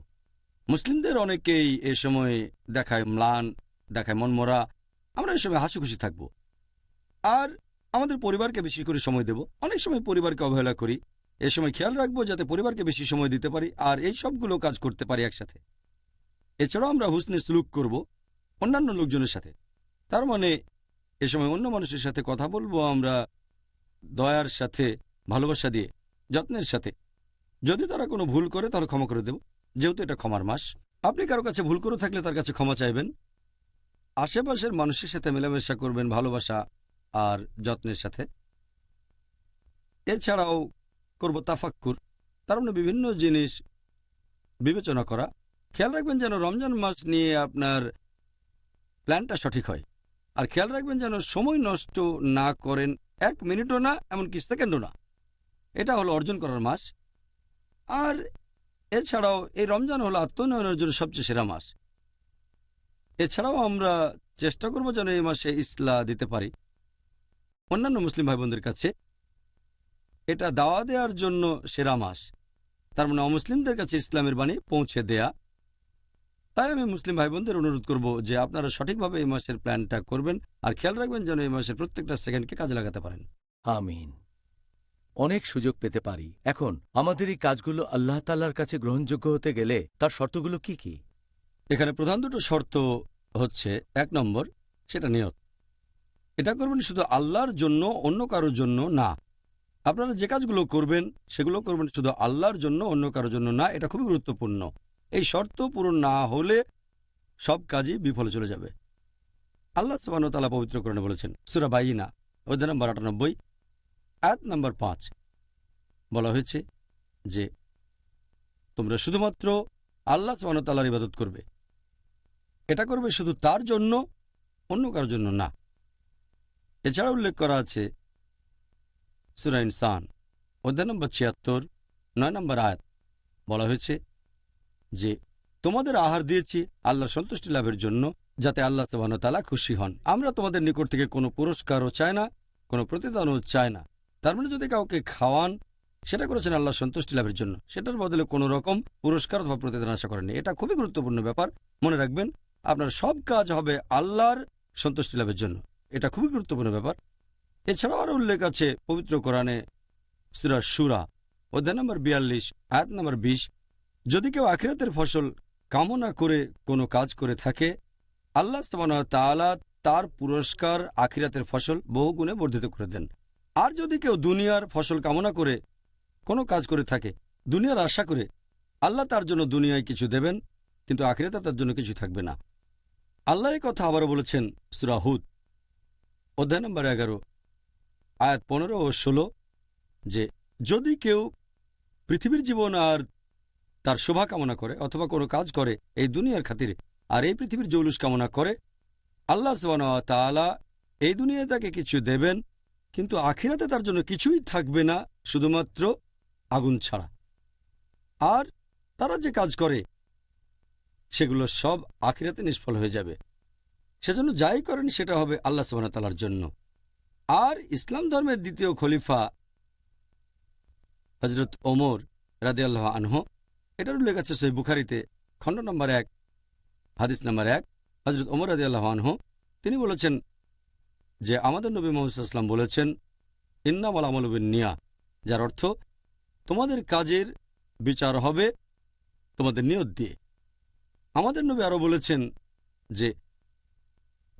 মুসলিমদের অনেকেই এ সময় দেখায় ম্লান, দেখায় মনমরা। আমরা এই সময় হাসি খুশি থাকব। আর আমাদের পরিবারকে বেশি করে সময় দেব। অনেক সময় পরিবারকে অবহেলা করি, এ সময় খেয়াল রাখবো যাতে পরিবারকে বেশি সময় দিতে পারি আর এই সবগুলো কাজ করতে পারি একসাথে। এছাড়াও আমরা হুসনে সুলুক করব অন্যান্য লোকজনের সাথে। তার মানে এ সময় অন্য মানুষের সাথে কথা বলবো আমরা দয়ার সাথে, ভালোবাসা দিয়ে, যত্নের সাথে। যদি তারা কোনো ভুল করে তাহলে ক্ষমা করে দেব, যেহেতু এটা ক্ষমার মাস। আপনি কারো কাছে ভুল করে থাকলে তার কাছে ক্ষমা চাইবেন। আশেপাশের মানুষের সাথে মেলামেশা করবেন ভালোবাসা আর যত্নের সাথে। এছাড়াও করব তাফাক্কুর, তার মানে বিভিন্ন জিনিস বিবেচনা করা। খেয়াল রাখবেন যেন রমজান মাস নিয়ে আপনার প্ল্যানটা সঠিক হয়। আর খেয়াল রাখবেন যেন সময় নষ্ট না করেন, 1 মিনিটও না, এমনকি সেকেন্ডও না। এটা হলো অর্জন করার মাস। আর এছাড়াও এই রমজান হলো আত্মোন্নয়নের জন্য সবচেয়ে সেরা মাস। এছাড়াও আমরা চেষ্টা করব যেন এই মাসে ইসলাহ দিতে পারি অন্যান্য মুসলিম ভাই বোনদের কাছে। এটা দাওয়া দেওয়ার জন্য সেরা মাস, তার মানে অমুসলিমদের কাছে ইসলামের বাণী পৌঁছে দেয়া। তাই আমি মুসলিম ভাই বোনদের অনুরোধ করব যে আপনারা সঠিকভাবে এই মাসের প্ল্যানটা করবেন আর খেয়াল রাখবেন যেন এই মাসের প্রত্যেকটা সেকেন্ডকে কাজে লাগাতে পারেন। আমিন। অনেক সুযোগ পেতে পারি। এখন আমাদের এই কাজগুলো আল্লাহ তাআলার কাছে গ্রহণযোগ্য হতে গেলে তার শর্তগুলো কি কি? এখানে প্রধান দুটো শর্ত হচ্ছে 1 নম্বর, সেটা নিয়ত। এটা করবেন শুধু আল্লাহর জন্য, অন্য কারোর জন্য না। আপনারা যে কাজগুলো করবেন সেগুলো করবেন শুধু আল্লাহর জন্য, অন্য কারোর জন্য না। এটা খুবই গুরুত্বপূর্ণ। এই শর্ত পূরণ না হলে সব কাজই বিফলে চলে যাবে। আল্লাহ সুবহানাহু ওয়া তাআলা পবিত্র কোরআনে বলেছেন, সূরা বাইয়িনা অধ্যায় নম্বর 98 আয়াত নম্বর 5, বলা হয়েছে যে তোমরা শুধুমাত্র আল্লাহ সুবহানাহু ওয়া তাআলার ইবাদত করবে। এটা করবে শুধু তার জন্য, অন্য কারোর জন্য না। এছাড়া উল্লেখ করা আছে সূরা ইনসান অধ্যায় নম্বর 76 9 নম্বর আয়াত, বলা হয়েছে যে তোমাদের আহার দিয়েছি আল্লাহর সন্তুষ্টি লাভের জন্য, যাতে আল্লাহ সুবহানাহু ওয়া তাআলা খুশি হন। আমরা তোমাদের নিকট থেকে কোনো পুরস্কারও চাই না, কোনো প্রতিদানও চাই না। তার মানে যদি কাউকে খাওয়ান, সেটা করেছেন আল্লাহর সন্তুষ্টি লাভের জন্য, সেটার বদলে কোনো রকম পুরস্কার অথবা প্রতিদান আশা করেননি। এটা খুবই গুরুত্বপূর্ণ ব্যাপার। মনে রাখবেন, আপনার সব কাজ হবে আল্লাহর সন্তুষ্টি লাভের জন্য। এটা খুবই গুরুত্বপূর্ণ ব্যাপার। এছাড়াও আরও উল্লেখ আছে পবিত্র কোরআনে সূরা শূরা অধ্যায় নম্বর 42 আয়াত নম্বর 20, যদি কেউ আখিরাতের ফসল কামনা করে কোনো কাজ করে থাকে, আল্লাহ সুবহানাহু ওয়া তাআলা তার পুরস্কার আখিরাতের ফসল বহুগুণে বর্ধিত করে দেন। আর যদি কেউ দুনিয়ার ফসল কামনা করে কোনো কাজ করে থাকে, দুনিয়ার আশা করে, আল্লাহ তার জন্য দুনিয়ায় কিছু দেবেন, কিন্তু আখিরাতে তার জন্য কিছু থাকবে না। আল্লাহ এই কথা আবারও বলেছেন সূরা হুদ অধ্যায় নম্বর 11 আয়াত 15 ও 16, যে যদি কেউ পৃথিবীর জীবন আর তার শোভা কামনা করে অথবা কোনো কাজ করে এই দুনিয়ার খাতিরে, আর এই পৃথিবীর জৌলুস কামনা করে, আল্লাহ সুবহানাহু ওয়া তাআলা এই দুনিয়ায় তাকে কিছু দেবেন, কিন্তু আখিরাতে তার জন্য কিছুই থাকবে না, শুধুমাত্র আগুন ছাড়া। আর তারা যে কাজ করে সেগুলো সব আখিরাতে নিষ্ফল হয়ে যাবে। সেজন্য যাই করেন সেটা হবে আল্লাহ সুবহানাহু ওয়া তাআলার জন্য। আর ইসলাম ধর্মের দ্বিতীয় খলিফা হযরত ওমর রাদিয়াল্লাহু আনহু, এটার উল্লেখ আছে সহিহ বুখারীতে খণ্ড নম্বর 1 হাদিস নম্বর 1। হযরত ওমর রাদিয়াল্লাহু আনহু তিনি বলেছেন যে আমাদের নবী মুহাম্মদ সাল্লাল্লাহু আলাইহি ওয়াসাল্লাম বলেছেন, ইন্নামাল আমালু বিন্নিয়াত, যার অর্থ তোমাদের কাজের বিচার হবে তোমাদের নিয়ত দিয়ে। আমাদের নবী আরও বলেছেন যে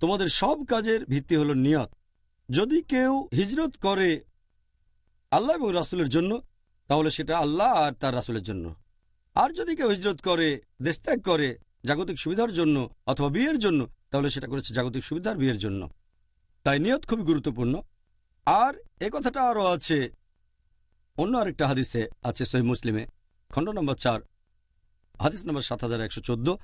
তোমাদের সব কাজের ভিত্তি হলো নিয়ত। যদি কেউ হিজরত করে আল্লাহ এবং রাসূলের জন্য, তাহলে সেটা আল্লাহ আর তার রাসূলের জন্য। আর যদি কেউ হিজরত করে, দেশ ত্যাগ করে জাগতিক সুবিধার জন্য অথবা বিয়ের জন্য, তাহলে সেটা করেছে জাগতিক সুবিধার বিয়ের জন্য। তাই নিয়ত খুবই গুরুত্বপূর্ণ। আর এ কথাটা আরও আছে অন্য আরেকটা হাদিসে আছে সহিহ মুসলিমে খণ্ড নম্বর 4 হাদিস নম্বর 7114,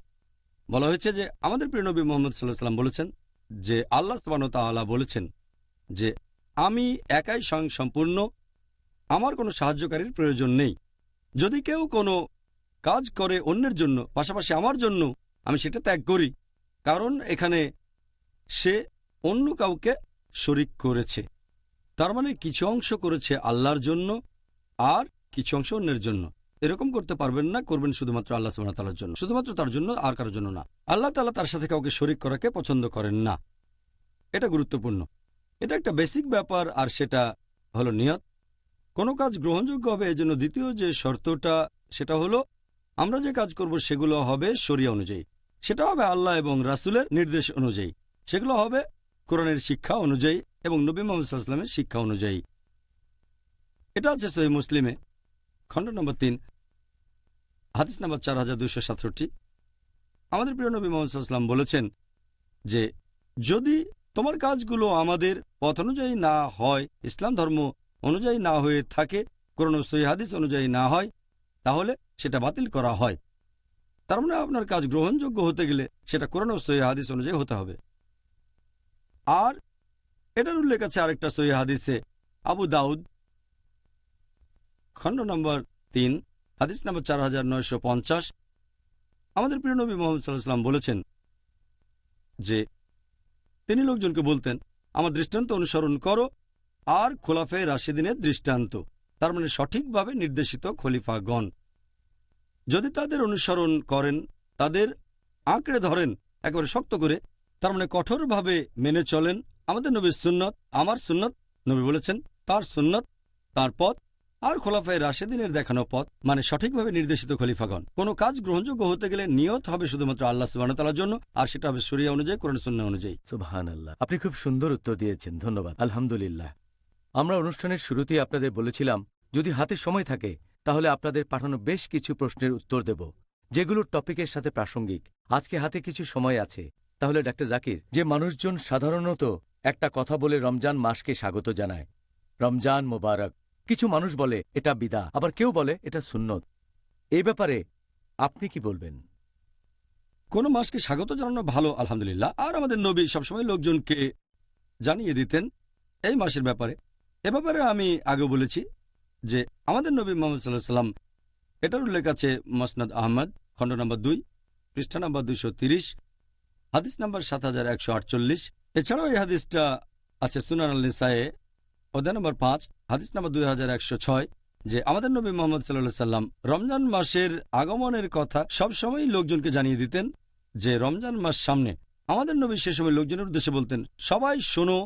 বলা হয়েছে যে আমাদের প্রিয় নবী মুহাম্মদ সাল্লাল্লাহু আলাইহি ওয়াসাল্লাম বলেছেন যে আল্লাহ সুবহানাহু ওয়া তাআলা বলেছেন যে আমি একাই স্বয়ংসম্পূর্ণ, আমার কোনো সাহায্যকারীর প্রয়োজন নেই। যদি কেউ কোনো কাজ করে অন্যের জন্য, পাশাপাশি আমার জন্য, আমি সেটা ত্যাগ করি, কারণ এখানে সে অন্য কাউকে শরিক করেছে। তার মানে কিছু অংশ করেছে আল্লাহর জন্য আর কিছু অংশ অন্যের জন্য। এরকম করতে পারবেন না, করবেন শুধুমাত্র আল্লাহ সুবহানাহু ওয়া তাআলার জন্য, শুধুমাত্র তার জন্য, আর কারোর জন্য না। আল্লাহ তাআলা তার সাথে কাউকে শরিক করাকে পছন্দ করেন না। এটা গুরুত্বপূর্ণ। এটা একটা বেসিক ব্যাপার, আর সেটা হলো নিয়ত। কোনো কাজ গ্রহণযোগ্য হবে এজন্য দ্বিতীয় যে শর্তটা, সেটা হলো আমরা যে কাজ করব সেগুলো হবে শরিয়া অনুযায়ী, সেটা হবে আল্লাহ এবং রাসূলের নির্দেশ অনুযায়ী, সেগুলো হবে কোরআনের শিক্ষা অনুযায়ী এবং নবী মুহাম্মদ সাল্লাল্লাহু আলাইহি ওয়াসাল্লামের শিক্ষা অনুযায়ী। এটা আছে সহিহ মুসলিমে খণ্ড নম্বর 3 হাদিস নম্বর 4267। আমাদের প্রিয় নবী মুহাম্মদ সাল্লাল্লাহু আলাইহি ওয়াসাল্লাম বলেছেন যে যদি তোমার কাজগুলো আমাদের পথ অনুযায়ী না হয়, ইসলাম ধর্ম অনুযায়ী না হয়ে থাকে, কোরআন ও সহিহ হাদিস অনুযায়ী না হয়, তাহলে সেটা বাতিল করা হয়। তার মানে আপনার কাজ গ্রহণযোগ্য হতে গেলে সেটা কোরআন ও সহিহ হাদিস অনুযায়ী হতে হবে। আর এটার উল্লেখ আছে আরেকটা সহিহ হাদিসে আবু দাউদ খণ্ড নম্বর 3 হাদিস নম্বর 4950। আমাদের প্রিয় নবী মুহাম্মদ সাল্লাল্লাহু আলাইহি ওয়াসাল্লাম বলেছেন যে তিনি লোকজনকে বলতেন, আমার দৃষ্টান্ত অনুসরণ করো আর খোলাফায়ে রাশিদিনের দৃষ্টান্ত, তার মানে সঠিকভাবে নির্দেশিত খলিফাগণ। যদি তাদের অনুসরণ করেন, তাদের আঁকড়ে ধরেন একেবারে শক্ত করে, তার মানে কঠোরভাবে মেনে চলেন আমাদের নবীর সুন্নত, আমার সুন্নত, নবী বলেছেন তার সুন্নত, তার পথ, আর খোলাফায়ে রাশেদিনের দেখানো পথ, মানে সঠিকভাবে নির্দেশিত খলিফাগণ। কোনো কাজ গ্রহণযোগ্য হতে গেলে নিয়ত হবে শুধুমাত্র আল্লাহ সুবহানাহু ওয়া তাআলার জন্য, আর সেটা হবে শরিয়া অনুযায়ী, কোরআন সুন্নাহ অনুযায়ী। সুবহানাল্লাহ, আপনি খুব সুন্দর উত্তর দিয়েছেন, ধন্যবাদ। আলহামদুলিল্লাহ। আমরা অনুষ্ঠানের শুরুতেই আপনাদের বলেছিলাম যদি হাতে সময় থাকে তাহলে আপনাদের পাঠানো বেশ কিছু প্রশ্নের উত্তর দেব, যেগুলোর টপিকের সাথে প্রাসঙ্গিক। আজকে হাতে কিছু সময় আছে, তাহলে ডাক্তার জাকির, যে মানুষজন সাধারণত একটা কথা বলে রমজান মাসকে স্বাগত জানায়, রমজান মোবারক, কিছু মানুষ বলে এটা বিদা, আবার কেউ বলে এটা সুন্নত, এই ব্যাপারে আপনি কি বলবেন? কোনো মাসকে স্বাগত জানানো ভালো, আলহামদুলিল্লাহ। আর আমাদের নবী সবসময় লোকজনকে জানিয়ে দিতেন এই মাসের ব্যাপারে। এ ব্যাপারে আমি আগেও বলেছি যে আমাদের নবী মুহাম্মদ সাল্লাল্লাহু আলাইহি ওয়াসাল্লাম, এটার উল্লেখ আছে মুসনাদ আহমদ, খণ্ড নম্বর 2, পৃষ্ঠা নম্বর 230, হাদিস নম্বর 7148। এছাড়াও এই হাদিসটা আছে সুনান আল নিসায়ে, অধ্যায় নম্বর 5, হাদিস নম্বর 2106, যে আমাদের নবী মুহাম্মদ সাল্লাল্লাহু আলাইহি ওয়াসাল্লাম রমজান মাসের আগমনের কথা সবসময় লোকজনকে জানিয়ে দিতেন যে রমজান মাস সামনে। আমাদের নবী সে সময় লোকজনের উদ্দেশ্যে বলতেন, সবাই শোনো,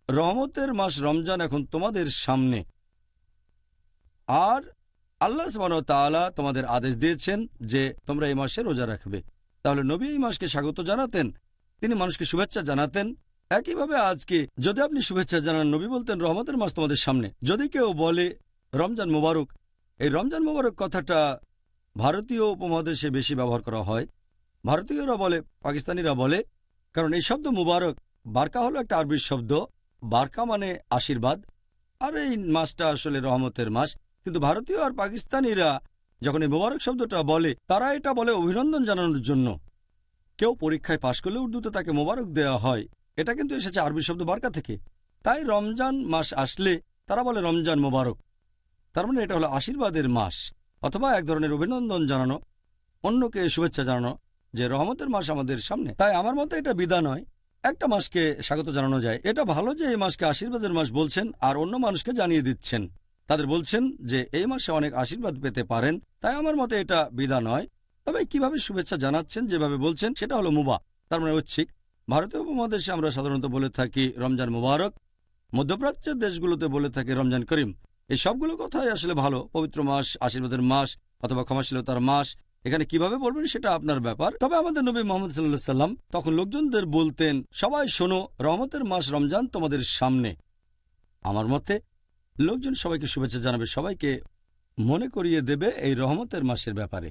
রহমতের মাস রমজান এখন তোমাদের সামনে, আর আল্লাহ সুবহানাহু ওয়া তাআলা তোমাদের আদেশ দিয়েছেন যে তোমরা এই মাসে রোজা রাখবে। তাহলে নবী এই মাসকে স্বাগত জানাতেন, তিনি মানুষকে শুভেচ্ছা জানাতেন। একইভাবে আজকে যদি আপনি শুভেচ্ছা জানান, নবী বলতেন রহমতের মাস তোমাদের সামনে। যদি কেউ বলে রমজান মোবারক, এই রমজান মোবারক কথাটা ভারতীয় উপমহাদেশে বেশি ব্যবহার করা হয়। ভারতীয়রা বলে, পাকিস্তানিরা বলে, কারণ এই শব্দ মুবারক, বারকা হলো একটা আরবি শব্দ, বারকা মানে আশীর্বাদ, আর এই মাসটা আসলে রহমতের মাস। কিন্তু ভারতীয় আর পাকিস্তানিরা যখন এই মোবারক শব্দটা বলে, তারা এটা বলে অভিনন্দন জানানোর জন্য। কেউ পরীক্ষায় পাশ করলে উর্দুতে তাকে মোবারক দেওয়া হয়, এটা কিন্তু এসেছে আরবি শব্দ বারকা থেকে। তাই রমজান মাস আসলে তারা বলে রমজান মোবারক, তার মানে এটা হলো আশীর্বাদের মাস, অথবা এক ধরনের অভিনন্দন জানানো, অন্যকে শুভেচ্ছা জানানো যে রহমতের মাস আমাদের সামনে। তাই আমার মতে এটা বিদা নয়, একটা মাসকে স্বাগত জানানো যায়। এটা ভালো যে এই মাসকে আশীর্বাদের মাস বলছেন আর অন্য মানুষকে জানিয়ে দিচ্ছেন, তাদের বলছেন যে এই মাসে অনেক আশীর্বাদ পেতে পারেন। তাই আমার মতে এটা বিদা নয়। তবে কিভাবে শুভেচ্ছা জানাচ্ছেন, যেভাবে বলছেন, সেটা হলো মুবা, তার মানে ঐচ্ছিক। ভারতীয় উপমহাদেশে আমরা সাধারণত বলে থাকি রমজান মুবারক, মধ্যপ্রাচ্যের দেশগুলোতে বলে থাকি রমজান করিম। এই সবগুলো কথাই আসলে ভালো, পবিত্র মাস, আশীর্বাদের মাস অথবা ক্ষমাশীলতার মাস। এখানে কিভাবে বলবেন সেটা আপনার ব্যাপার। তবে আমাদের নবী মুহাম্মদ সাল্লাল্লাহু আলাইহি ওয়াসাল্লাম তখন লোকজনদের বলতেন, সবাই শোনো, রহমতের মাস রমজান তোমাদের সামনে। আমার মতে লোকজন সবাইকে শুভেচ্ছা জানাবে, সবাইকে মনে করিয়ে দেবে এই রহমতের মাসের ব্যাপারে।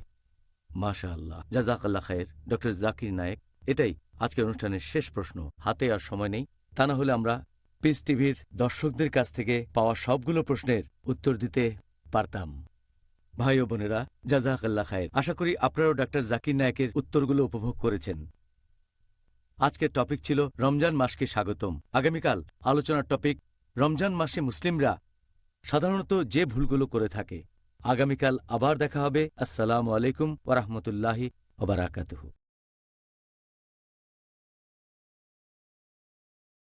মাশাআল্লাহ, জাযাকাল্লাহ খায়ের ডক্টর জাকির নায়েক। এটাই আজকের অনুষ্ঠানের শেষ প্রশ্ন। হাতে আর সময় নেই, তা না হলে আমরা পিস টিভির দর্শকদের কাছ থেকে পাওয়া সবগুলো প্রশ্নের উত্তর দিতে পারতাম। ভাই ও বোনেরা, জাযাকাল্লাহ খায়ের। আশা করি আপনারাও ডাক্তার জাকির নায়েকের উত্তরগুলো উপভোগ করেছেন। আজকের টপিক ছিল রমজান মাসকে স্বাগতম। আগামীকাল আলোচনার টপিক রমজান মাসে মুসলিমরা সাধারণত যে ভুলগুলো করে থাকে। আগামীকাল আবার দেখা হবে। আসসালামু আলাইকুম ওয়া রাহমাতুল্লাহি ওয়া বারাকাতুহু।